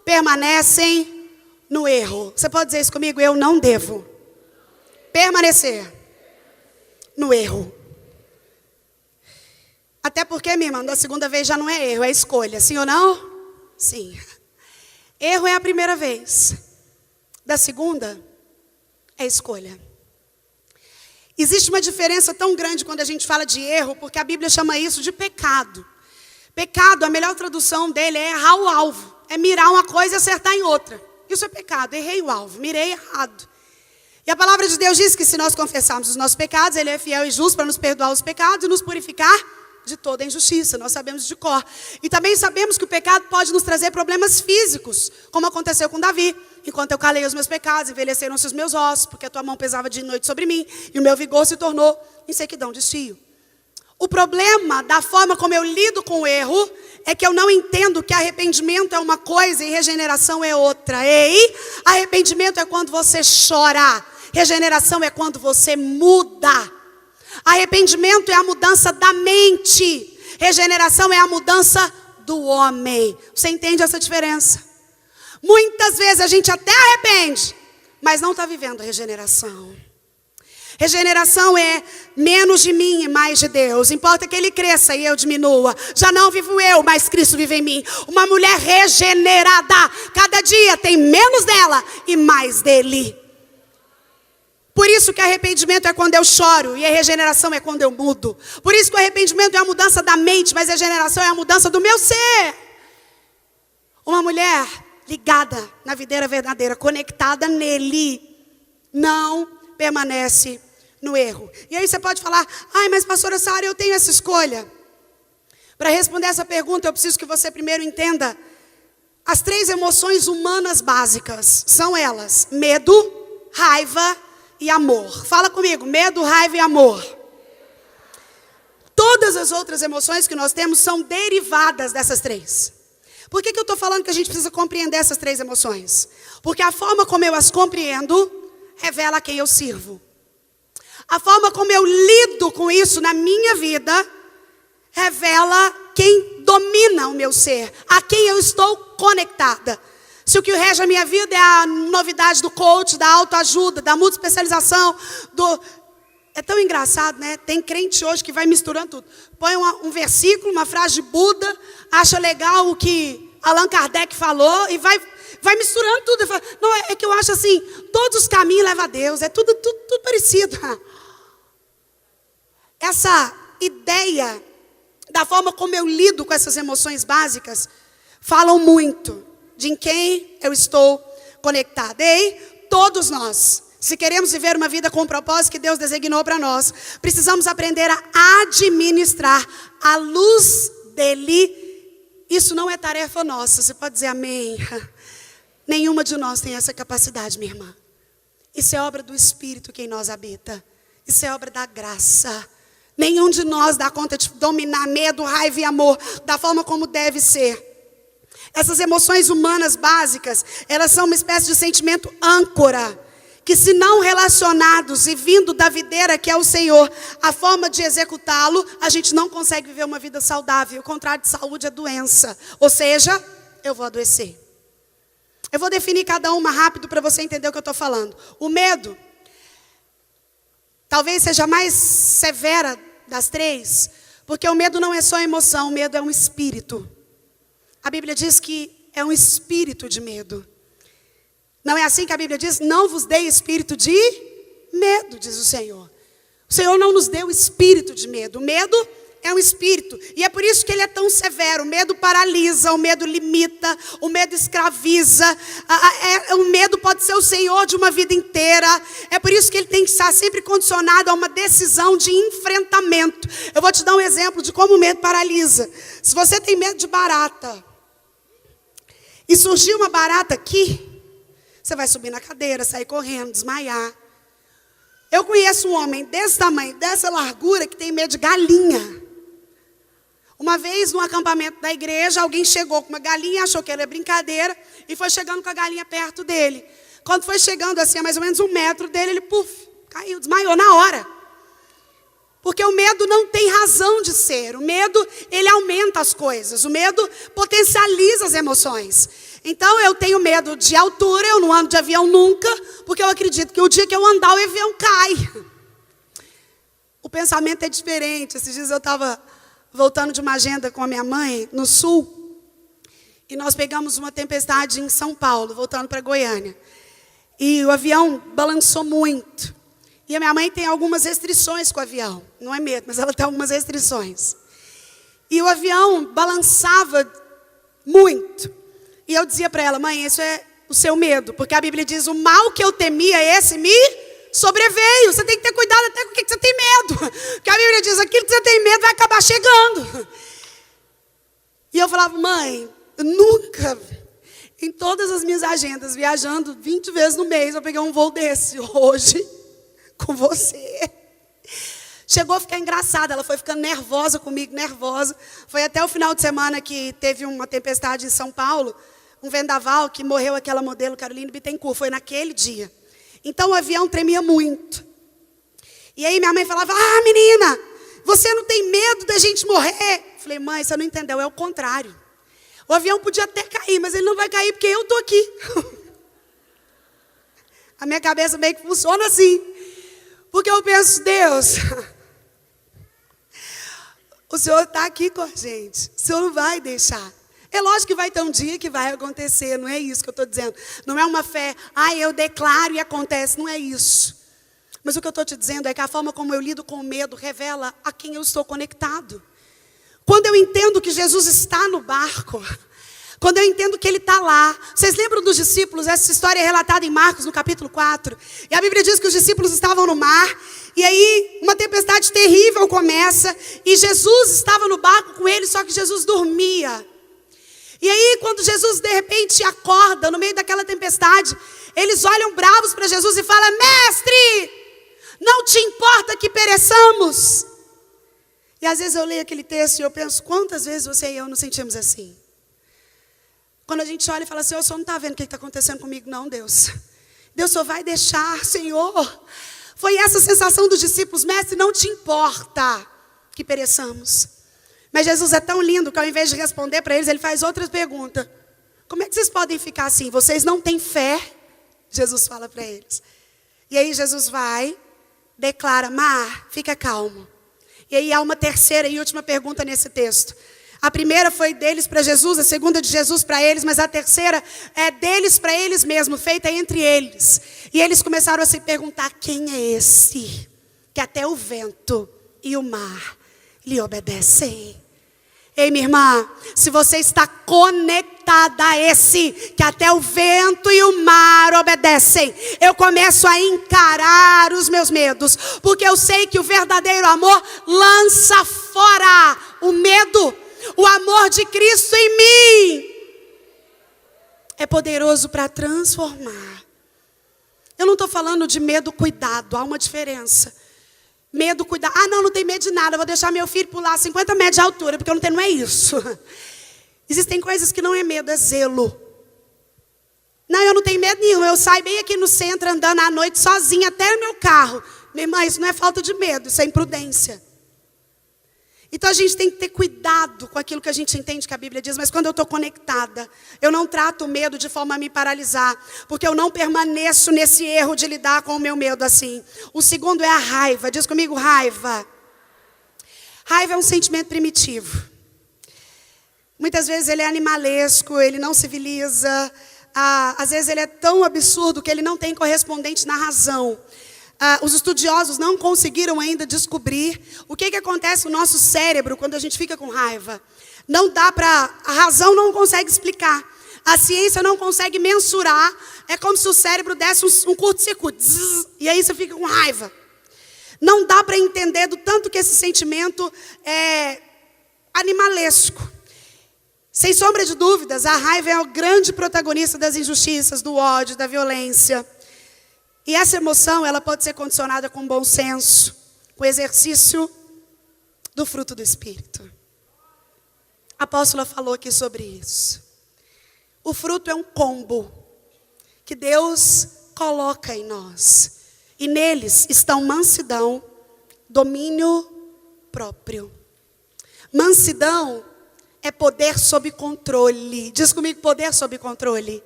permanecem no erro. Você pode dizer isso comigo? Eu não devo permanecer no erro. Até porque, minha irmã, da segunda vez já não é erro, é escolha. Sim ou não? Sim. Erro é a primeira vez. Da segunda, é escolha. Existe uma diferença tão grande quando a gente fala de erro, porque a Bíblia chama isso de pecado. Pecado, a melhor tradução dele é errar o alvo. É mirar uma coisa e acertar em outra. Isso é pecado, errei o alvo, mirei errado. E a palavra de Deus diz que se nós confessarmos os nossos pecados, Ele é fiel e justo para nos perdoar os pecados e nos purificar de toda a injustiça. Nós sabemos de cor. E também sabemos que o pecado pode nos trazer problemas físicos, como aconteceu com Davi. Enquanto eu calei os meus pecados, envelheceram-se os meus ossos, porque a tua mão pesava de noite sobre mim, e o meu vigor se tornou em sequidão de estio. O problema da forma como eu lido com o erro é que eu não entendo que arrependimento é uma coisa e regeneração é outra. Ei, arrependimento é quando você chora. Regeneração é quando você muda. Arrependimento é a mudança da mente. Regeneração é a mudança do homem. Você entende essa diferença? Muitas vezes a gente até arrepende, mas não está vivendo a regeneração. Regeneração é menos de mim e mais de Deus. Importa que Ele cresça e eu diminua. Já não vivo eu, mas Cristo vive em mim. Uma mulher regenerada, cada dia tem menos dela e mais dele. Por isso que arrependimento é quando eu choro e a regeneração é quando eu mudo. Por isso que o arrependimento é a mudança da mente, mas a regeneração é a mudança do meu ser. Uma mulher ligada na videira verdadeira, conectada nele, não permanece no erro. E aí você pode falar, ai, mas pastora Sara, eu tenho essa escolha. Para responder essa pergunta, eu preciso que você primeiro entenda as 3 emoções humanas básicas. São elas: medo, raiva e amor. Fala comigo, medo, raiva e amor. Todas as outras emoções que nós temos são derivadas dessas 3. Por que eu estou falando que a gente precisa compreender essas 3 emoções? Porque a forma como eu as compreendo revela a quem eu sirvo. A forma como eu lido com isso na minha vida revela quem domina o meu ser, a quem eu estou conectada. Se o que rege a minha vida é a novidade do coach, da autoajuda, da multiespecialização, É tão engraçado, né? Tem crente hoje que vai misturando tudo. Põe um versículo, uma frase de Buda, acha legal o que Allan Kardec falou e vai misturando tudo. Fala, não, é que eu acho assim, todos os caminhos levam a Deus, é tudo parecido. Essa ideia da forma como eu lido com essas emoções básicas falam muito de em quem eu estou conectada. E todos nós, se queremos viver uma vida com o propósito que Deus designou para nós, precisamos aprender a administrar a luz dele. Isso não é tarefa nossa, você pode dizer amém. Nenhuma de nós tem essa capacidade, minha irmã. Isso é obra do Espírito que em nós habita. Isso é obra da graça. Nenhum de nós dá conta de dominar medo, raiva e amor da forma como deve ser. Essas emoções humanas básicas, elas são uma espécie de sentimento âncora, que se não relacionados e vindo da videira que é o Senhor, a forma de executá-lo, a gente não consegue viver uma vida saudável. O contrário de saúde é doença. Ou seja, eu vou adoecer. Eu vou definir cada uma rápido para você entender o que eu estou falando. O medo, talvez seja a mais severa das 3, porque o medo não é só emoção, o medo é um espírito. A Bíblia diz que é um espírito de medo. Não é assim que a Bíblia diz? Não vos dei espírito de medo, diz o Senhor. O Senhor não nos deu espírito de medo. O medo é um espírito. E é por isso que ele é tão severo. O medo paralisa, o medo limita, o medo escraviza. O medo pode ser o senhor de uma vida inteira. É por isso que ele tem que estar sempre condicionado a uma decisão de enfrentamento. Eu vou te dar um exemplo de como o medo paralisa. Se você tem medo de barata, e surgir uma barata aqui, você vai subir na cadeira, sair correndo, desmaiar. Eu conheço um homem desse tamanho, dessa largura, que tem medo de galinha. Uma vez, num acampamento da igreja, alguém chegou com uma galinha, achou que era brincadeira, e foi chegando com a galinha perto dele. Quando foi chegando assim, a mais ou menos 1 metro dele, ele caiu, desmaiou na hora. Porque o medo não tem razão de ser. O medo, ele aumenta as coisas. O medo potencializa as emoções. Então, eu tenho medo de altura, eu não ando de avião nunca, porque eu acredito que o dia que eu andar, o avião cai. O pensamento é diferente. Esses dias eu estava voltando de uma agenda com a minha mãe, no sul, e nós pegamos uma tempestade em São Paulo, voltando para Goiânia. E o avião balançou muito. E a minha mãe tem algumas restrições com o avião. Não é medo, mas ela tem algumas restrições. E o avião balançava muito. E eu dizia para ela, mãe, isso é o seu medo. Porque a Bíblia diz, o mal que eu temia, esse me sobreveio. Você tem que ter cuidado até com o que você tem medo. Porque a Bíblia diz, aquilo que você tem medo vai acabar chegando. E eu falava, mãe, eu nunca, em todas as minhas agendas, viajando 20 vezes no mês, eu peguei um voo desse. Hoje, com você. Chegou a ficar engraçada, ela foi ficando nervosa comigo, nervosa. Foi até o final de semana que teve uma tempestade em São Paulo, um vendaval que morreu aquela modelo Caroline Bittencourt, foi naquele dia. Então o avião tremia muito. E aí minha mãe falava, menina, você não tem medo da gente morrer? Eu falei, mãe, você não entendeu, é o contrário. O avião podia até cair, mas ele não vai cair porque eu estou aqui. A minha cabeça meio que funciona assim. Porque eu penso, Deus, o Senhor está aqui com a gente. O Senhor não vai deixar. É lógico que vai ter um dia que vai acontecer, não é isso que eu estou dizendo. Não é uma fé, eu declaro e acontece, não é isso. Mas o que eu estou te dizendo é que a forma como eu lido com o medo revela a quem eu estou conectado. Quando eu entendo que Jesus está no barco, quando eu entendo que Ele está lá. Vocês lembram dos discípulos? Essa história é relatada em Marcos, no capítulo 4. E a Bíblia diz que os discípulos estavam no mar. E aí uma tempestade terrível começa. E Jesus estava no barco com eles, só que Jesus dormia. E aí quando Jesus de repente acorda no meio daquela tempestade, eles olham bravos para Jesus e falam, mestre, não te importa que pereçamos? E às vezes eu leio aquele texto e eu penso, quantas vezes você e eu nos sentimos assim? Quando a gente olha e fala assim, o Senhor não está vendo o que está acontecendo comigo? Não, Deus. Deus só vai deixar, Senhor. Foi essa sensação dos discípulos, mestre, não te importa que pereçamos. Mas Jesus é tão lindo que ao invés de responder para eles, ele faz outra pergunta. Como é que vocês podem ficar assim? Vocês não têm fé? Jesus fala para eles. E aí Jesus vai, declara, mar, fica calmo. E aí há uma terceira e última pergunta nesse texto. A primeira foi deles para Jesus, a segunda de Jesus para eles, mas a terceira é deles para eles mesmos, feita entre eles. E eles começaram a se perguntar, quem é esse? Que até o vento e o mar lhe obedecem. Ei, minha irmã, se você está conectada a esse, que até o vento e o mar obedecem, eu começo a encarar os meus medos, porque eu sei que o verdadeiro amor lança fora o medo. O amor de Cristo em mim é poderoso para transformar. Eu não estou falando de medo, cuidado, há uma diferença. Medo, cuidado. Ah, não tem medo de nada, eu vou deixar meu filho pular 50 metros de altura, porque eu não tenho, não é isso. Existem coisas que não é medo, é zelo. Não, eu não tenho medo nenhum, eu saio bem aqui no centro, andando à noite, sozinha, até no meu carro. Minha irmã, isso não é falta de medo, isso é imprudência. Então a gente tem que ter cuidado com aquilo que a gente entende que a Bíblia diz, mas quando eu estou conectada, eu não trato o medo de forma a me paralisar, porque eu não permaneço nesse erro de lidar com o meu medo assim. O segundo é a raiva, diz comigo, raiva. Raiva é um sentimento primitivo. Muitas vezes ele é animalesco, ele não civiliza, às vezes ele é tão absurdo que ele não tem correspondente na razão. Os estudiosos não conseguiram ainda descobrir o que acontece no nosso cérebro quando a gente fica com raiva. Não dá para, a razão não consegue explicar. A ciência não consegue mensurar. É como se o cérebro desse um curto-circuito. E aí você fica com raiva. Não dá para entender do tanto que esse sentimento é animalesco. Sem sombra de dúvidas, a raiva é o grande protagonista das injustiças, do ódio, da violência. E essa emoção, ela pode ser condicionada com bom senso, com exercício do fruto do Espírito. A apóstola falou aqui sobre isso. O fruto é um combo que Deus coloca em nós. E neles estão mansidão, domínio próprio. Mansidão é poder sob controle. Diz comigo, poder sob controle.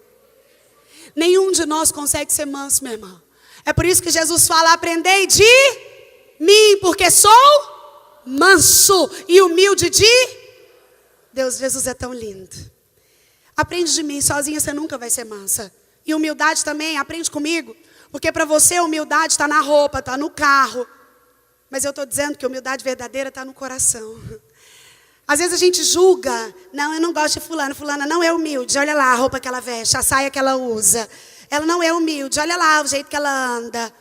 Nenhum de nós consegue ser manso, meu irmão. É por isso que Jesus fala, aprendei de mim, porque sou manso e humilde de Deus. Jesus é tão lindo. Aprende de mim, sozinha você nunca vai ser mansa. E humildade também, aprende comigo. Porque para você a humildade está na roupa, está no carro. Mas eu estou dizendo que a humildade verdadeira está no coração. Às vezes a gente julga, não, eu não gosto de fulano, fulana não é humilde, olha lá a roupa que ela veste, a saia que ela usa. Ela não é humilde, olha lá o jeito que ela anda.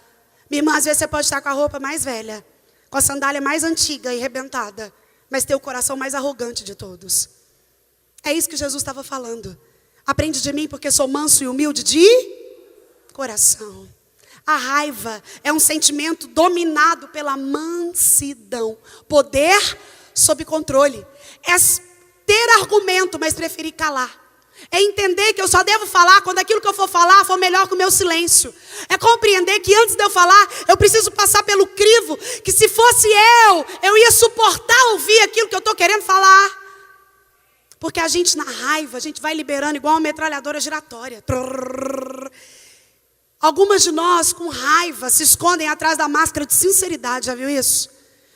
Minha irmã, às vezes você pode estar com a roupa mais velha, com a sandália mais antiga e arrebentada, mas ter o coração mais arrogante de todos. É isso que Jesus estava falando. Aprende de mim porque sou manso e humilde de coração. A raiva é um sentimento dominado pela mansidão. Poder sob controle. É ter argumento, mas preferir calar. É entender que eu só devo falar quando aquilo que eu for falar for melhor que o meu silêncio. É compreender que antes de eu falar, eu preciso passar pelo crivo. Que se fosse eu ia suportar ouvir aquilo que eu estou querendo falar. Porque a gente na raiva, a gente vai liberando igual uma metralhadora giratória. Algumas de nós com raiva se escondem atrás da máscara de sinceridade, já viu isso?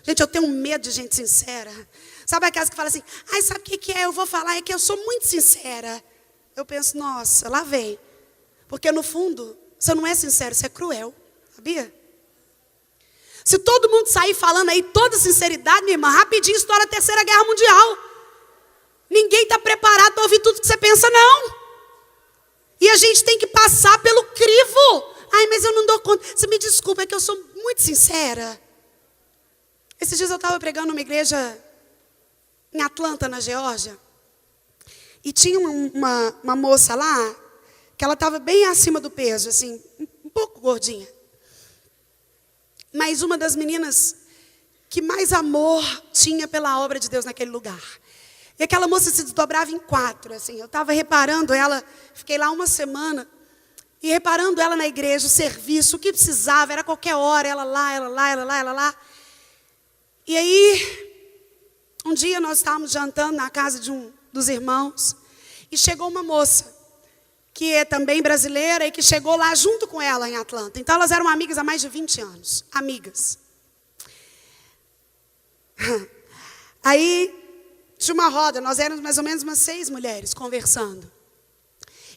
Gente, eu tenho medo de gente sincera. Sabe aquelas que falam assim, ai, sabe o que é? Eu vou falar, é que eu sou muito sincera. Eu penso, nossa, lá vem. Porque no fundo, você não é sincero, você é cruel. Sabia? Se todo mundo sair falando aí toda sinceridade, minha irmã, rapidinho estoura a Terceira Guerra Mundial. Ninguém está preparado para ouvir tudo que você pensa, não. E a gente tem que passar pelo crivo. Ai, mas eu não dou conta. Você me desculpa, é que eu sou muito sincera. Esses dias eu estava pregando numa igreja em Atlanta, na Geórgia. E tinha uma moça lá, que ela estava bem acima do peso, assim, um pouco gordinha. Mas uma das meninas que mais amor tinha pela obra de Deus naquele lugar. E aquela moça se desdobrava em 4, assim. Eu estava reparando ela, fiquei lá uma semana, e reparando ela na igreja, o serviço, o que precisava, era qualquer hora, ela lá, ela lá, ela lá, ela lá. E aí, um dia nós estávamos jantando na casa de um dos irmãos, e chegou uma moça, que é também brasileira, e que chegou lá junto com ela em Atlanta. Então elas eram amigas há mais de 20 anos, amigas. Aí, tinha uma roda, nós éramos mais ou menos umas 6 mulheres conversando.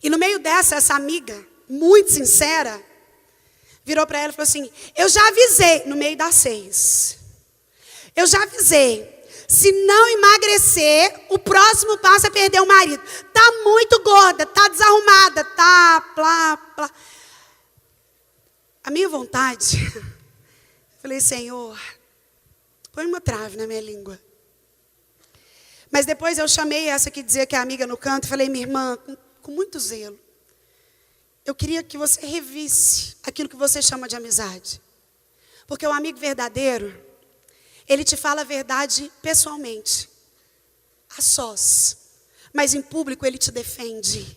E no meio dessa, essa amiga, muito sincera, virou para ela e falou assim: eu já avisei, no meio das 6. Eu já avisei, se não emagrecer, o próximo passo é perder o marido. Tá muito gorda, tá desarrumada, tá plá, plá. A minha vontade, falei: Senhor, põe uma trave na minha língua. Mas depois eu chamei essa que dizia que é amiga no canto e falei: minha irmã, com muito zelo, eu queria que você revisse aquilo que você chama de amizade. Porque o amigo verdadeiro, ele te fala a verdade pessoalmente, a sós. Mas em público ele te defende.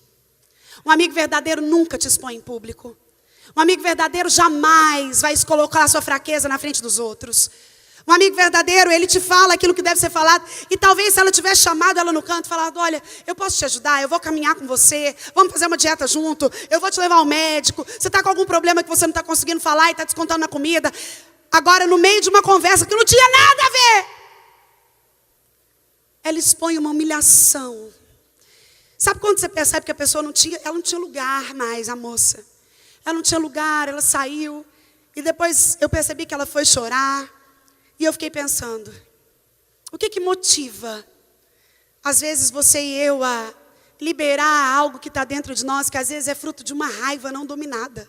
Um amigo verdadeiro nunca te expõe em público. Um amigo verdadeiro jamais vai colocar a sua fraqueza na frente dos outros. Um amigo verdadeiro, ele te fala aquilo que deve ser falado. E talvez se ela tivesse chamado ela no canto e falado: olha, eu posso te ajudar, eu vou caminhar com você, vamos fazer uma dieta junto, eu vou te levar ao médico. Você está com algum problema que você não está conseguindo falar e está descontando na comida. Agora, no meio de uma conversa que não tinha nada a ver, ela expõe uma humilhação. Sabe quando você percebe que a pessoa não tinha lugar mais, a moça? Ela não tinha lugar, ela saiu. E depois eu percebi que ela foi chorar. E eu fiquei pensando, o que motiva, às vezes, você e eu a liberar algo que está dentro de nós, que às vezes é fruto de uma raiva não dominada,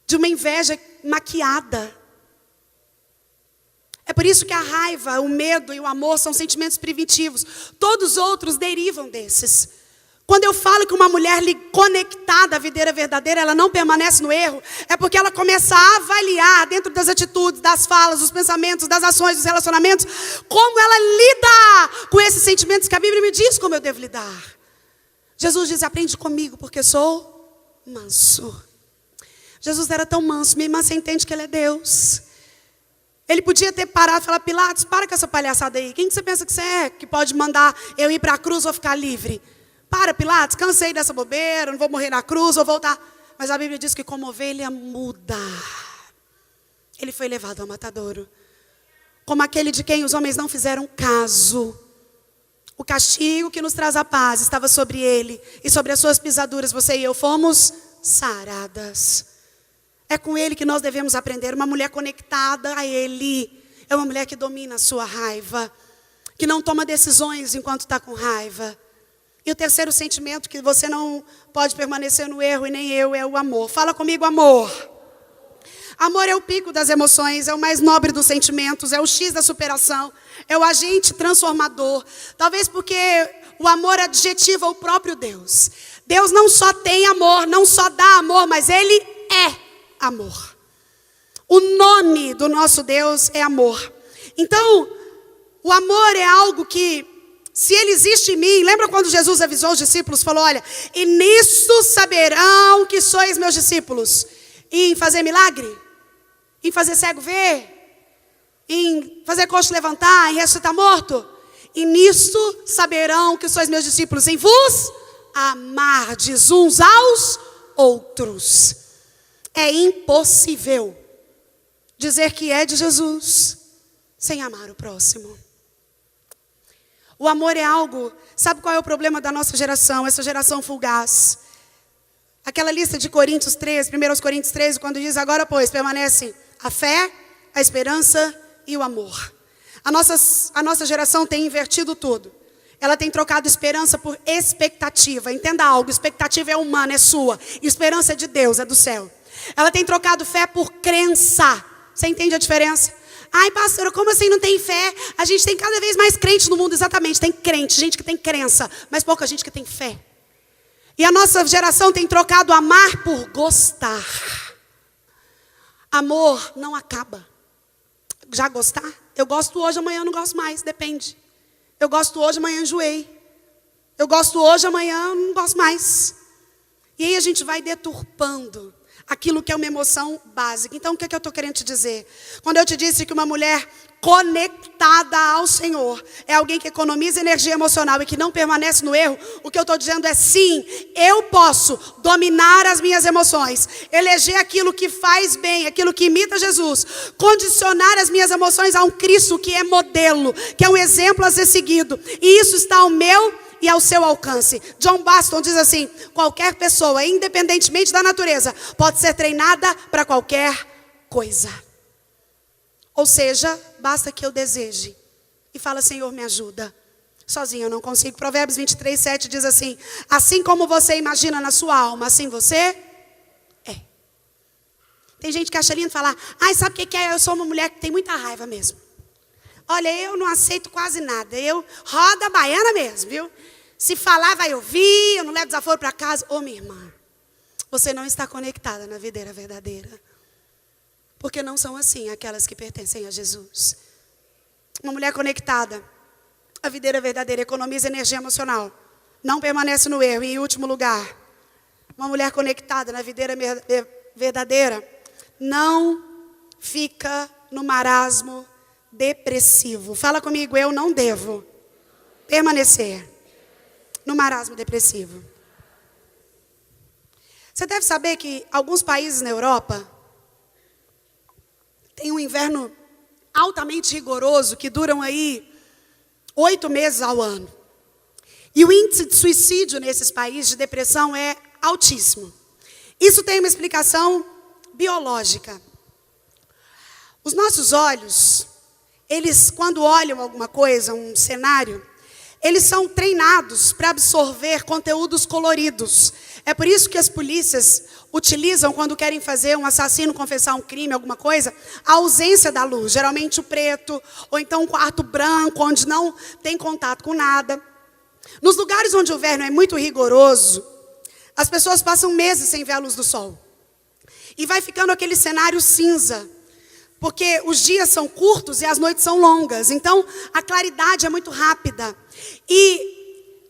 de uma inveja maquiada. É por isso que a raiva, o medo e o amor são sentimentos primitivos. Todos os outros derivam desses. Quando eu falo que uma mulher conectada à videira verdadeira, ela não permanece no erro, é porque ela começa a avaliar dentro das atitudes, das falas, dos pensamentos, das ações, dos relacionamentos, como ela lida com esses sentimentos que a Bíblia me diz como eu devo lidar. Jesus diz: aprende comigo porque sou manso. Jesus era tão manso, minha irmã, você entende que ele é Deus. Ele podia ter parado e falar: Pilatos, para com essa palhaçada aí. Quem que você pensa que você é, que pode mandar eu ir para a cruz ou ficar livre? Para, Pilatos, cansei dessa bobeira, não vou morrer na cruz, vou voltar. Mas a Bíblia diz que como ovelha muda, ele foi levado ao matadouro. Como aquele de quem os homens não fizeram caso. O castigo que nos traz a paz estava sobre ele, e sobre as suas pisaduras você e eu fomos saradas. É com ele que nós devemos aprender. Uma mulher conectada a ele é uma mulher que domina a sua raiva, que não toma decisões enquanto está com raiva. E o terceiro sentimento que você não pode permanecer no erro, e nem eu, é o amor. Fala comigo: amor. Amor é o pico das emoções, é o mais nobre dos sentimentos, é o X da superação, é o agente transformador. Talvez porque o amor adjetiva o próprio Deus. Deus não só tem amor, não só dá amor, mas ele é amor. O nome do nosso Deus é amor. Então, o amor é algo que, se ele existe em mim, lembra quando Jesus avisou os discípulos, falou: olha, e nisso saberão que sois meus discípulos. Em fazer milagre? Em fazer cego ver? Em fazer coxo levantar? Em ressuscitar morto? E nisso saberão que sois meus discípulos, em vos amardes uns aos outros. É impossível dizer que é de Jesus sem amar o próximo. O amor é algo, sabe qual é o problema da nossa geração, essa geração fugaz? Aquela lista de Coríntios 13, 1 Coríntios 13, quando diz: agora, pois, permanece a fé, a esperança e o amor. A nossa geração tem invertido tudo. Ela tem trocado esperança por expectativa. Entenda algo: expectativa é humana, é sua. E esperança é de Deus, é do céu. Ela tem trocado fé por crença. Você entende a diferença? Ai, pastora, como assim não tem fé? A gente tem cada vez mais crente no mundo. Exatamente, tem crente, gente que tem crença, mas pouca gente que tem fé. E a nossa geração tem trocado amar por gostar. Amor não acaba. Já gostar? Eu gosto hoje, amanhã eu não gosto mais, depende. Eu gosto hoje, amanhã enjoei. Eu gosto hoje, amanhã não gosto mais. E aí a gente vai deturpando aquilo que é uma emoção básica. Então, o que é que eu estou querendo te dizer? Quando eu te disse que uma mulher conectada ao Senhor é alguém que economiza energia emocional e que não permanece no erro, o que eu estou dizendo é sim, eu posso dominar as minhas emoções, eleger aquilo que faz bem, aquilo que imita Jesus, condicionar as minhas emoções a um Cristo que é modelo, que é um exemplo a ser seguido. E isso está ao meu e ao seu alcance. John Baston diz assim: qualquer pessoa, independentemente da natureza, pode ser treinada para qualquer coisa. Ou seja, basta que eu deseje e fala: Senhor, me ajuda. Sozinho eu não consigo. Provérbios 23, 7 diz assim: assim como você imagina na sua alma, assim você é. Tem gente que acha lindo falar: ai, sabe o que é? Eu sou uma mulher que tem muita raiva mesmo. Olha, eu não aceito quase nada. Eu rodo a baiana mesmo, viu? Se falar, vai ouvir. Eu não levo desaforo para casa. Ô, minha irmã, você não está conectada na videira verdadeira. Porque não são assim aquelas que pertencem a Jesus. Uma mulher conectada, a videira verdadeira, economiza energia emocional. Não permanece no erro. E em último lugar, uma mulher conectada na videira verdadeira não fica no marasmo depressivo. Fala comigo: eu não devo permanecer no marasmo depressivo. Você deve saber que alguns países na Europa têm um inverno altamente rigoroso que duram aí 8 meses ao ano. E o índice de suicídio nesses países de depressão é altíssimo. Isso tem uma explicação biológica. Os nossos olhos, eles, quando olham alguma coisa, um cenário, eles são treinados para absorver conteúdos coloridos. É por isso que as polícias utilizam, quando querem fazer um assassino confessar um crime, alguma coisa, a ausência da luz. Geralmente o preto, ou então um quarto branco, onde não tem contato com nada. Nos lugares onde o inverno é muito rigoroso, as pessoas passam meses sem ver a luz do sol. E vai ficando aquele cenário cinza. Porque os dias são curtos e as noites são longas. Então, a claridade é muito rápida. E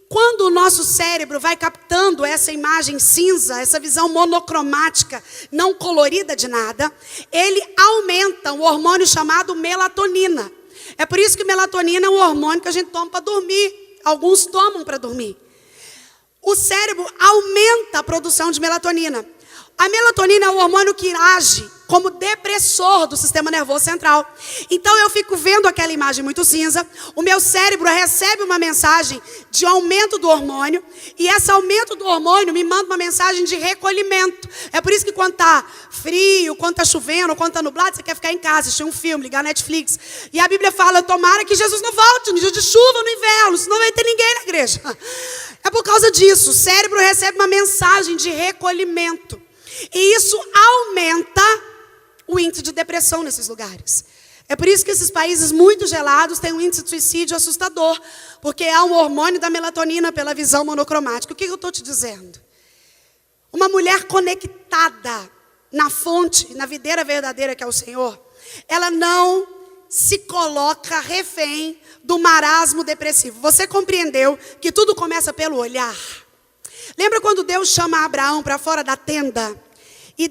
quando o nosso cérebro vai captando essa imagem cinza, essa visão monocromática, não colorida de nada, ele aumenta um hormônio chamado melatonina. É por isso que melatonina é um hormônio que a gente toma para dormir. Alguns tomam para dormir. O cérebro aumenta a produção de melatonina. A melatonina é um hormônio que age como depressor do sistema nervoso central. Então eu fico vendo aquela imagem muito cinza, o meu cérebro recebe uma mensagem de aumento do hormônio, e esse aumento do hormônio me manda uma mensagem de recolhimento. É por isso que quando está frio, quando está chovendo, quando está nublado, você quer ficar em casa, assistir um filme, ligar Netflix. E a Bíblia fala: tomara que Jesus não volte no dia de chuva, no inverno, senão não vai ter ninguém na igreja. É por causa disso, o cérebro recebe uma mensagem de recolhimento. E isso aumenta o índice de depressão nesses lugares. É por isso que esses países muito gelados têm um índice de suicídio assustador, porque há um hormônio da melatonina pela visão monocromática. O que eu estou te dizendo? Uma mulher conectada na fonte, na videira verdadeira que é o Senhor, ela não se coloca refém do marasmo depressivo. Você compreendeu que tudo começa pelo olhar? Lembra quando Deus chama Abraão para fora da tenda? E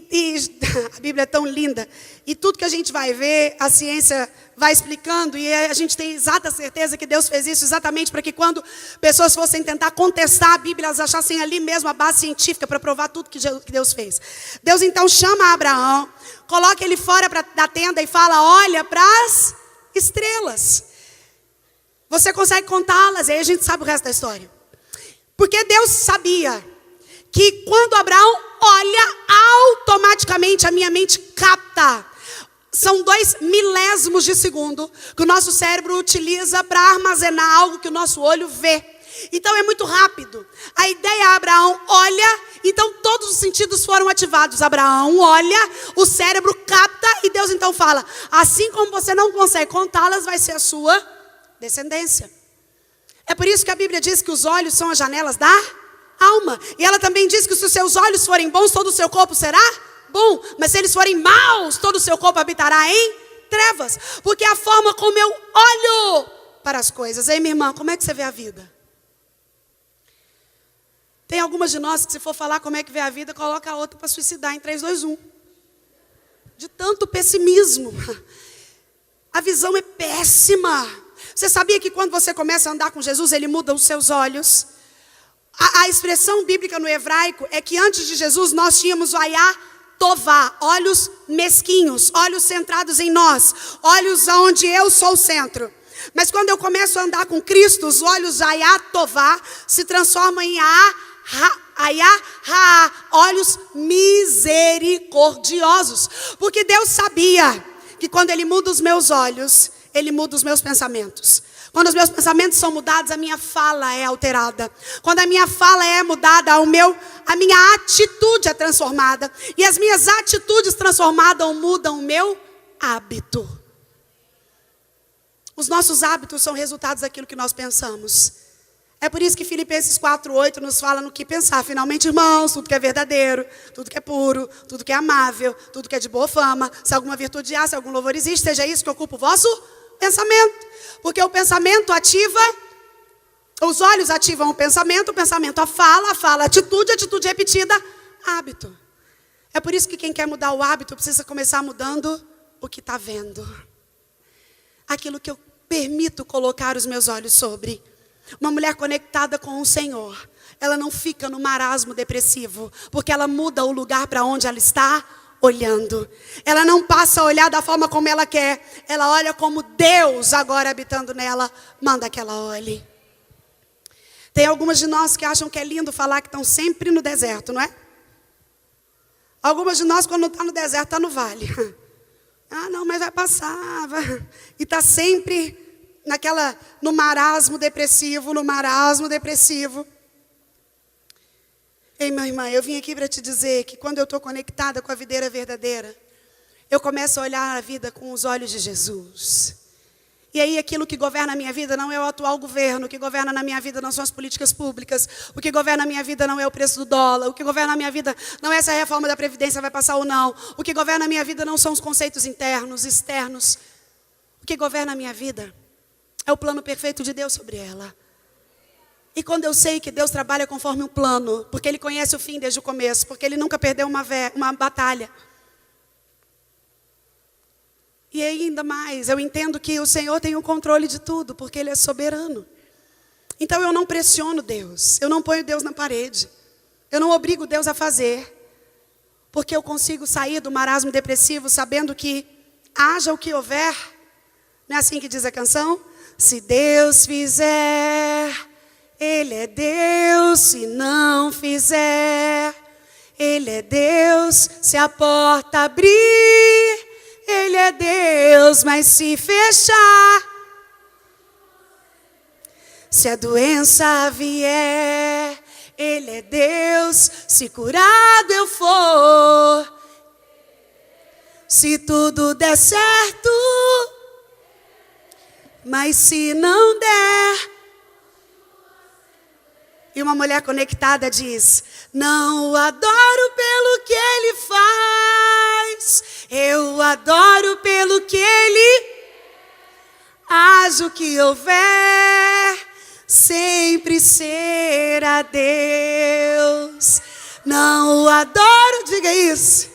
a Bíblia é tão linda, e tudo que a gente vai ver, a ciência vai explicando, e a gente tem exata certeza que Deus fez isso exatamente para que quando pessoas fossem tentar contestar a Bíblia, elas achassem ali mesmo a base científica para provar tudo que Deus fez. Deus então chama Abraão, coloca ele fora da tenda e fala: olha para as estrelas. Você consegue contá-las? Aí a gente sabe o resto da história. Porque Deus sabia que quando Abraão olha, automaticamente a minha mente capta. São 2 milésimos de segundo que o nosso cérebro utiliza para armazenar algo que o nosso olho vê. Então é muito rápido. A ideia: Abraão olha, então todos os sentidos foram ativados. Abraão olha, o cérebro capta e Deus então fala: assim como você não consegue contá-las, vai ser a sua descendência. É por isso que a Bíblia diz que os olhos são as janelas da alma. E ela também diz que se os seus olhos forem bons, todo o seu corpo será bom. Mas se eles forem maus, todo o seu corpo habitará em trevas. Porque a forma como eu olho para as coisas. Ei, minha irmã, como é que você vê a vida? Tem algumas de nós que, se for falar como é que vê a vida, coloca a outra para suicidar em 3, 2, 1. De tanto pessimismo. A visão é péssima. Você sabia que quando você começa a andar com Jesus, ele muda os seus olhos? A expressão bíblica no hebraico é que antes de Jesus nós tínhamos o ayá tová, olhos mesquinhos, olhos centrados em nós, olhos onde eu sou o centro. Mas quando eu começo a andar com Cristo, os olhos ayá tová se transformam em ayá ha, olhos misericordiosos. Porque Deus sabia que quando Ele muda os meus olhos, Ele muda os meus pensamentos. Quando os meus pensamentos são mudados, a minha fala é alterada. Quando a minha fala é mudada, a minha atitude é transformada. E as minhas atitudes transformadas mudam o meu hábito. Os nossos hábitos são resultados daquilo que nós pensamos. É por isso que Filipenses 4:8 nos fala no que pensar. Finalmente, irmãos, tudo que é verdadeiro, tudo que é puro, tudo que é amável, tudo que é de boa fama, se alguma virtude há, se algum louvor existe, seja isso que ocupa o vosso pensamento. Porque o pensamento ativa, os olhos ativam o pensamento a fala a atitude repetida, hábito. É por isso que quem quer mudar o hábito precisa começar mudando o que está vendo. Aquilo que eu permito colocar os meus olhos sobre. Uma mulher conectada com o Senhor, ela não fica no marasmo depressivo, porque ela muda o lugar para onde ela está olhando. Ela não passa a olhar da forma como ela quer, ela olha como Deus agora habitando nela, manda que ela olhe. Tem algumas de nós que acham que é lindo falar que estão sempre no deserto, não é? Algumas de nós, quando não está no deserto, está no vale. Ah, não, mas vai passar. E está sempre no marasmo depressivo. Ei, minha irmã, eu vim aqui para te dizer que quando eu estou conectada com a videira verdadeira, eu começo a olhar a vida com os olhos de Jesus. E aí aquilo que governa a minha vida não é o atual governo, o que governa na minha vida não são as políticas públicas, o que governa a minha vida não é o preço do dólar, o que governa a minha vida não é se a reforma da Previdência vai passar ou não, o que governa a minha vida não são os conceitos internos, externos, o que governa a minha vida é o plano perfeito de Deus sobre ela. E quando eu sei que Deus trabalha conforme um plano, porque Ele conhece o fim desde o começo, porque Ele nunca perdeu uma batalha. E ainda mais, eu entendo que o Senhor tem o controle de tudo, porque Ele é soberano. Então eu não pressiono Deus, eu não ponho Deus na parede, eu não obrigo Deus a fazer, porque eu consigo sair do marasmo depressivo sabendo que haja o que houver. Não é assim que diz a canção? Se Deus fizer, Ele é Deus. Se não fizer, Ele é Deus. Se a porta abrir, Ele é Deus. Mas se fechar, se a doença vier, Ele é Deus. Se curado eu for, se tudo der certo, mas se não der. E uma mulher conectada diz: não o adoro pelo que Ele faz, eu o adoro pelo que Ele haja o que houver, sempre será Deus. Não o adoro, diga isso.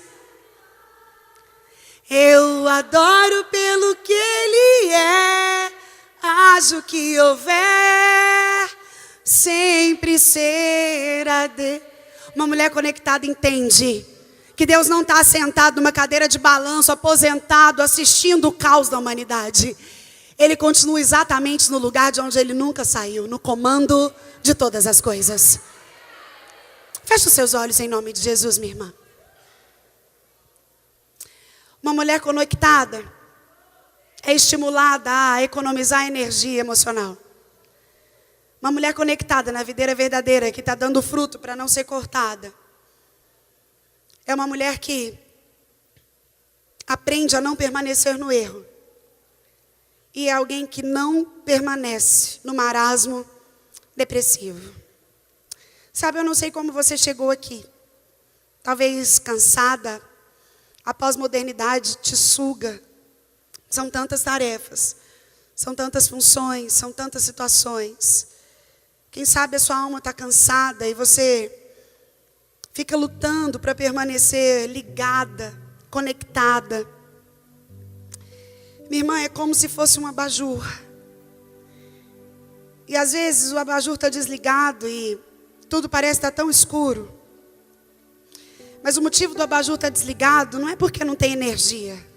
Eu o adoro pelo que Ele é, haja o que houver, sempre será Deus. Uma mulher conectada entende que Deus não está sentado numa cadeira de balanço, aposentado, assistindo o caos da humanidade. Ele continua exatamente no lugar de onde Ele nunca saiu, no comando de todas as coisas. Feche os seus olhos em nome de Jesus, minha irmã. Uma mulher conectada é estimulada a economizar energia emocional. Uma mulher conectada na videira verdadeira, que está dando fruto para não ser cortada, é uma mulher que aprende a não permanecer no erro. E é alguém que não permanece no marasmo depressivo. Sabe, eu não sei como você chegou aqui. Talvez cansada, a pós-modernidade te suga. São tantas tarefas. São tantas funções, são tantas situações. Quem sabe a sua alma está cansada e você fica lutando para permanecer ligada, conectada. Minha irmã, é como se fosse um abajur. E às vezes o abajur está desligado e tudo parece estar tão escuro. Mas o motivo do abajur estar desligado não é porque não tem energia.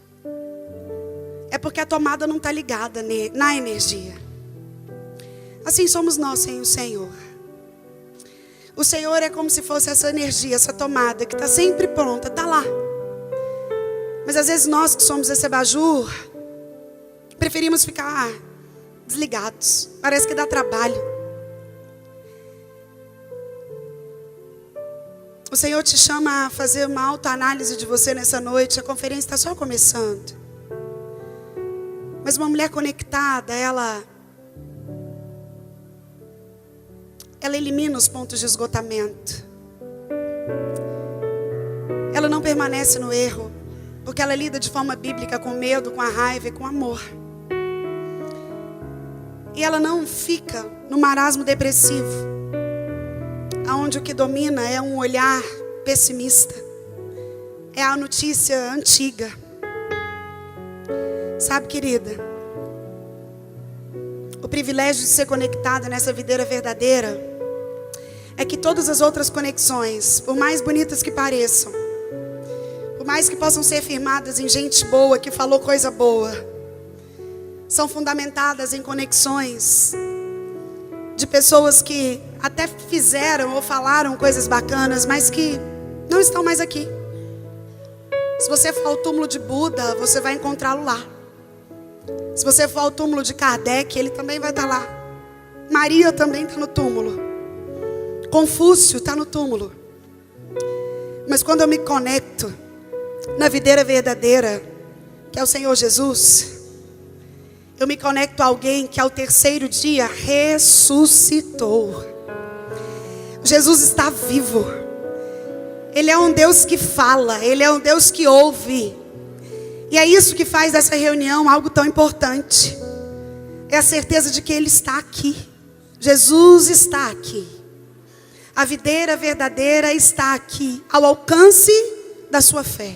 É porque a tomada não está ligada na energia. Assim somos nós sem o Senhor. O Senhor é como se fosse essa energia, essa tomada que está sempre pronta, está lá. Mas às vezes nós que somos esse abajur, preferimos ficar desligados. Parece que dá trabalho. O Senhor te chama a fazer uma autoanálise de você nessa noite. A conferência está só começando. Mas uma mulher conectada, ela elimina os pontos de esgotamento. Ela não permanece no erro, porque ela lida de forma bíblica com medo, com a raiva e com amor. E ela não fica no marasmo depressivo, aonde o que domina é um olhar pessimista, é a notícia antiga. Sabe, querida, o privilégio de ser conectada nessa videira verdadeira é que todas as outras conexões, por mais bonitas que pareçam, por mais que possam ser firmadas em gente boa que falou coisa boa, são fundamentadas em conexões de pessoas que até fizeram ou falaram coisas bacanas, mas que não estão mais aqui. Se você for ao túmulo de Buda, você vai encontrá-lo lá. Se você for ao túmulo de Kardec, ele também vai estar lá. Maria também está no túmulo. Confúcio está no túmulo. Mas quando eu me conecto na videira verdadeira, que é o Senhor Jesus, eu me conecto a alguém que ao terceiro dia ressuscitou. Jesus está vivo. Ele é um Deus que fala, Ele é um Deus que ouve. E é isso que faz dessa reunião algo tão importante. É a certeza de que Ele está aqui. Jesus está aqui. A videira verdadeira está aqui, ao alcance da sua fé.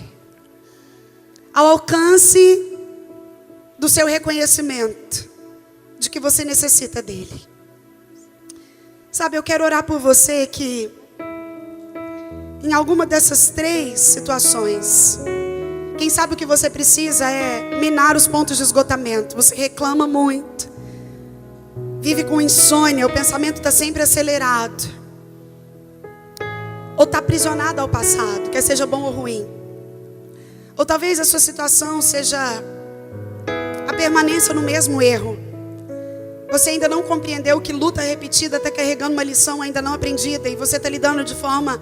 Ao alcance do seu reconhecimento de que você necessita dele. Sabe, eu quero orar por você que em alguma dessas três situações, quem sabe o que você precisa é minar os pontos de esgotamento. Você reclama muito, vive com insônia, o pensamento está sempre acelerado, ou está aprisionado ao passado, quer seja bom ou ruim. Ou talvez a sua situação seja a permanência no mesmo erro. Você ainda não compreendeu que luta repetida está carregando uma lição ainda não aprendida, e você está lidando de forma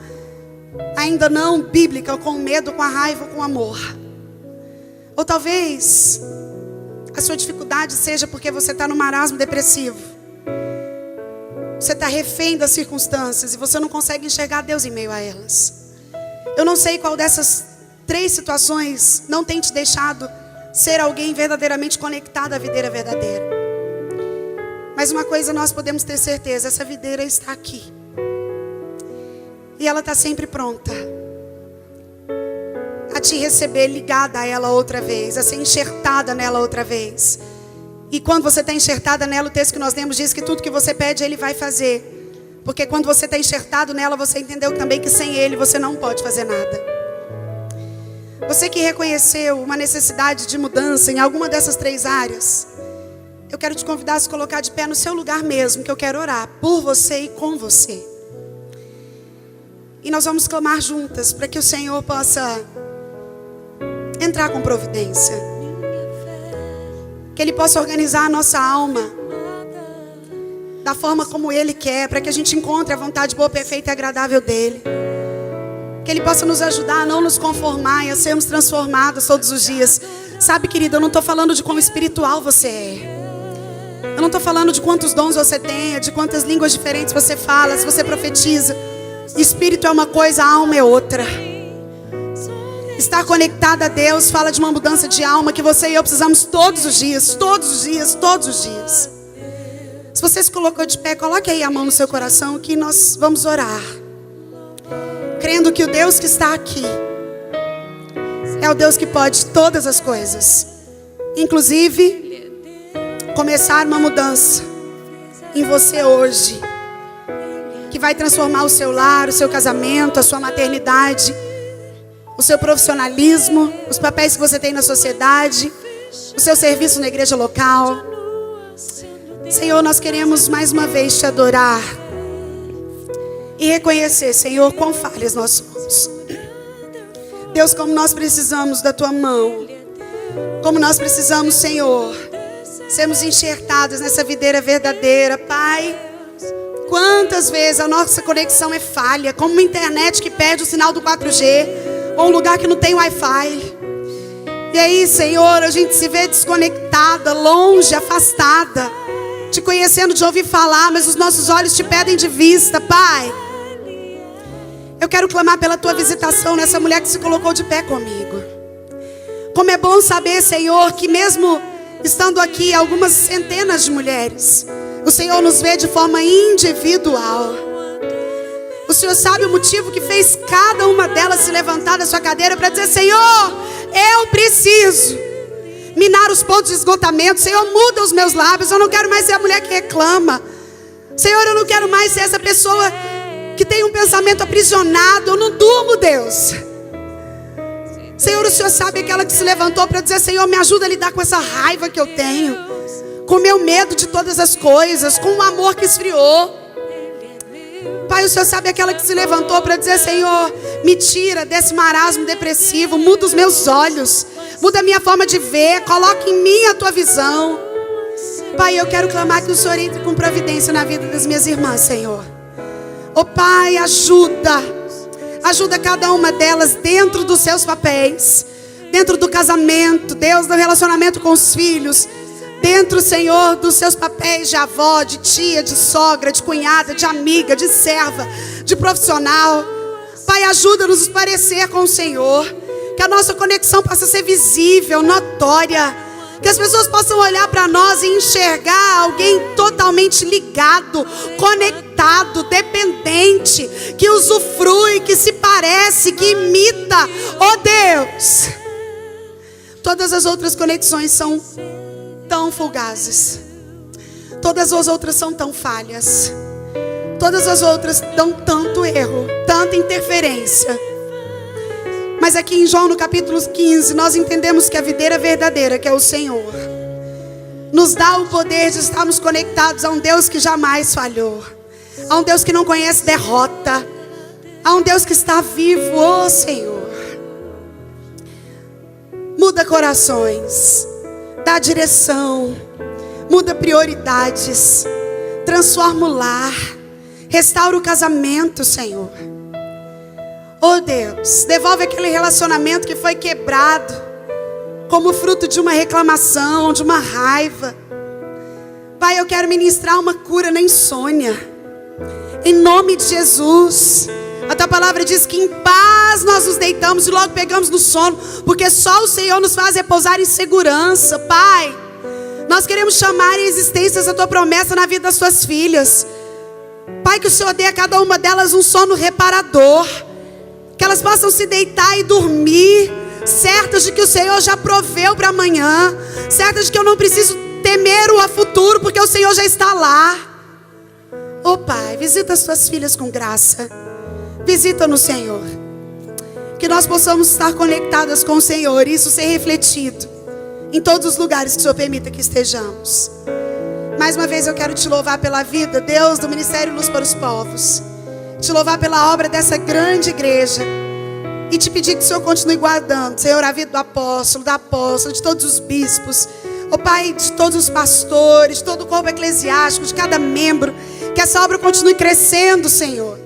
ainda não bíblica, com medo, com a raiva, com o amor. Ou talvez a sua dificuldade seja porque você está no marasmo depressivo. Você está refém das circunstâncias e você não consegue enxergar Deus em meio a elas. Eu não sei qual dessas três situações não tem te deixado ser alguém verdadeiramente conectado à videira verdadeira. Mas uma coisa nós podemos ter certeza: essa videira está aqui. E ela está sempre pronta a te receber, ligada a ela outra vez, a ser enxertada nela outra vez. E quando você está enxertada nela, o texto que nós lemos diz que tudo que você pede, Ele vai fazer. Porque quando você está enxertado nela, você entendeu também que sem Ele você não pode fazer nada. Você que reconheceu uma necessidade de mudança em alguma dessas três áreas, eu quero te convidar a se colocar de pé no seu lugar mesmo, que eu quero orar por você e com você. E nós vamos clamar juntas para que o Senhor possa entrar com providência. Que Ele possa organizar a nossa alma da forma como Ele quer, para que a gente encontre a vontade boa, perfeita e agradável dEle. Que Ele possa nos ajudar a não nos conformar e a sermos transformados todos os dias. Sabe, querida, eu não estou falando de quão espiritual você é. Eu não estou falando de quantos dons você tem, de quantas línguas diferentes você fala, se você profetiza. Espírito é uma coisa, a alma é outra. Estar conectada a Deus fala de uma mudança de alma que você e eu precisamos todos os dias, todos os dias, todos os dias. Se você se colocou de pé, coloque aí a mão no seu coração que nós vamos orar. Crendo que o Deus que está aqui é o Deus que pode todas as coisas. Inclusive, começar uma mudança em você hoje. Que vai transformar o seu lar, o seu casamento, a sua maternidade, o seu profissionalismo, os papéis que você tem na sociedade, o seu serviço na igreja local. Senhor, nós queremos mais uma vez te adorar e reconhecer, Senhor, quão falhas nós somos. Deus, como nós precisamos da tua mão, como nós precisamos, Senhor, sermos enxertados nessa videira verdadeira, Pai. Quantas vezes a nossa conexão é falha, como uma internet que perde o sinal do 4G, ou um lugar que não tem Wi-Fi. E aí, Senhor, a gente se vê desconectada, longe, afastada, te conhecendo de ouvir falar, mas os nossos olhos te pedem de vista, Pai. Eu quero clamar pela tua visitação nessa mulher que se colocou de pé comigo. Como é bom saber, Senhor, que mesmo estando aqui algumas centenas de mulheres, o Senhor nos vê de forma individual. O Senhor sabe o motivo que fez cada uma delas se levantar da sua cadeira para dizer: Senhor, eu preciso minar os pontos de esgotamento. Senhor, muda os meus lábios. Eu não quero mais ser a mulher que reclama. Senhor, eu não quero mais ser essa pessoa que tem um pensamento aprisionado. Eu não durmo, Deus. Senhor, o Senhor sabe aquela que se levantou para dizer: Senhor, me ajuda a lidar com essa raiva que eu tenho, com o meu medo de todas as coisas, com o amor que esfriou. Pai, o Senhor sabe aquela que se levantou para dizer: Senhor, me tira desse marasmo depressivo, muda os meus olhos, muda a minha forma de ver, coloca em mim a tua visão. Pai, eu quero clamar que o Senhor entre com providência na vida das minhas irmãs, Senhor. Oh Pai, ajuda cada uma delas dentro dos seus papéis, dentro do casamento, Deus, do relacionamento com os filhos, dentro, Senhor, dos seus papéis de avó, de tia, de sogra, de cunhada, de amiga, de serva, de profissional. Pai, ajuda-nos a parecer com o Senhor, que a nossa conexão possa ser visível, notória, que as pessoas possam olhar para nós e enxergar alguém totalmente ligado, conectado, dependente, que usufrui, que se parece, que imita. Oh Deus, todas as outras conexões são tão fugazes, todas as outras são tão falhas, todas as outras dão tanto erro, tanta interferência. Mas aqui em João no capítulo 15 nós entendemos que a videira verdadeira, que é o Senhor, nos dá o poder de estarmos conectados a um Deus que jamais falhou, a um Deus que não conhece derrota, a um Deus que está vivo. Oh Senhor, muda corações, dá direção, muda prioridades, transforma o lar, restaura o casamento, Senhor. Oh Deus, devolve aquele relacionamento que foi quebrado como fruto de uma reclamação, de uma raiva. Pai, eu quero ministrar uma cura na insônia, em nome de Jesus. A tua palavra diz que em paz nós nos deitamos e logo pegamos no sono, porque só o Senhor nos faz repousar em segurança. Pai, nós queremos chamar em existência essa tua promessa na vida das tuas filhas. Pai, que o Senhor dê a cada uma delas um sono reparador, que elas possam se deitar e dormir, certas de que o Senhor já proveu para amanhã, certas de que eu não preciso temer o futuro, porque o Senhor já está lá. Oh Pai, visita as tuas filhas com graça, visita-nos, Senhor, que nós possamos estar conectadas com o Senhor, e isso ser refletido em todos os lugares que o Senhor permita que estejamos. Mais uma vez eu quero te louvar pela vida, Deus, do Ministério Luz para os Povos, te louvar pela obra dessa grande igreja e te pedir que o Senhor continue guardando, Senhor, a vida do apóstolo, da apóstola, de todos os bispos, ó Pai, de todos os pastores, de todo o corpo eclesiástico, de cada membro, que essa obra continue crescendo, Senhor,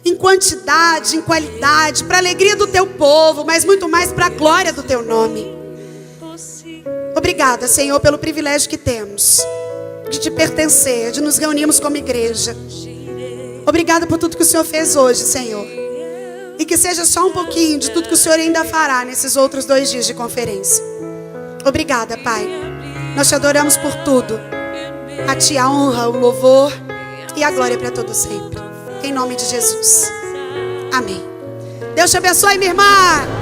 em quantidade, em qualidade, para a alegria do teu povo, mas muito mais para a glória do teu nome. Obrigada, Senhor, pelo privilégio que temos de te pertencer, de nos reunirmos como igreja. Obrigada por tudo que o Senhor fez hoje, Senhor. E que seja só um pouquinho de tudo que o Senhor ainda fará nesses outros 2 dias de conferência. Obrigada, Pai. Nós te adoramos por tudo. A Ti a honra, o louvor e a glória para todo sempre. Em nome de Jesus. Amém. Deus te abençoe, minha irmã.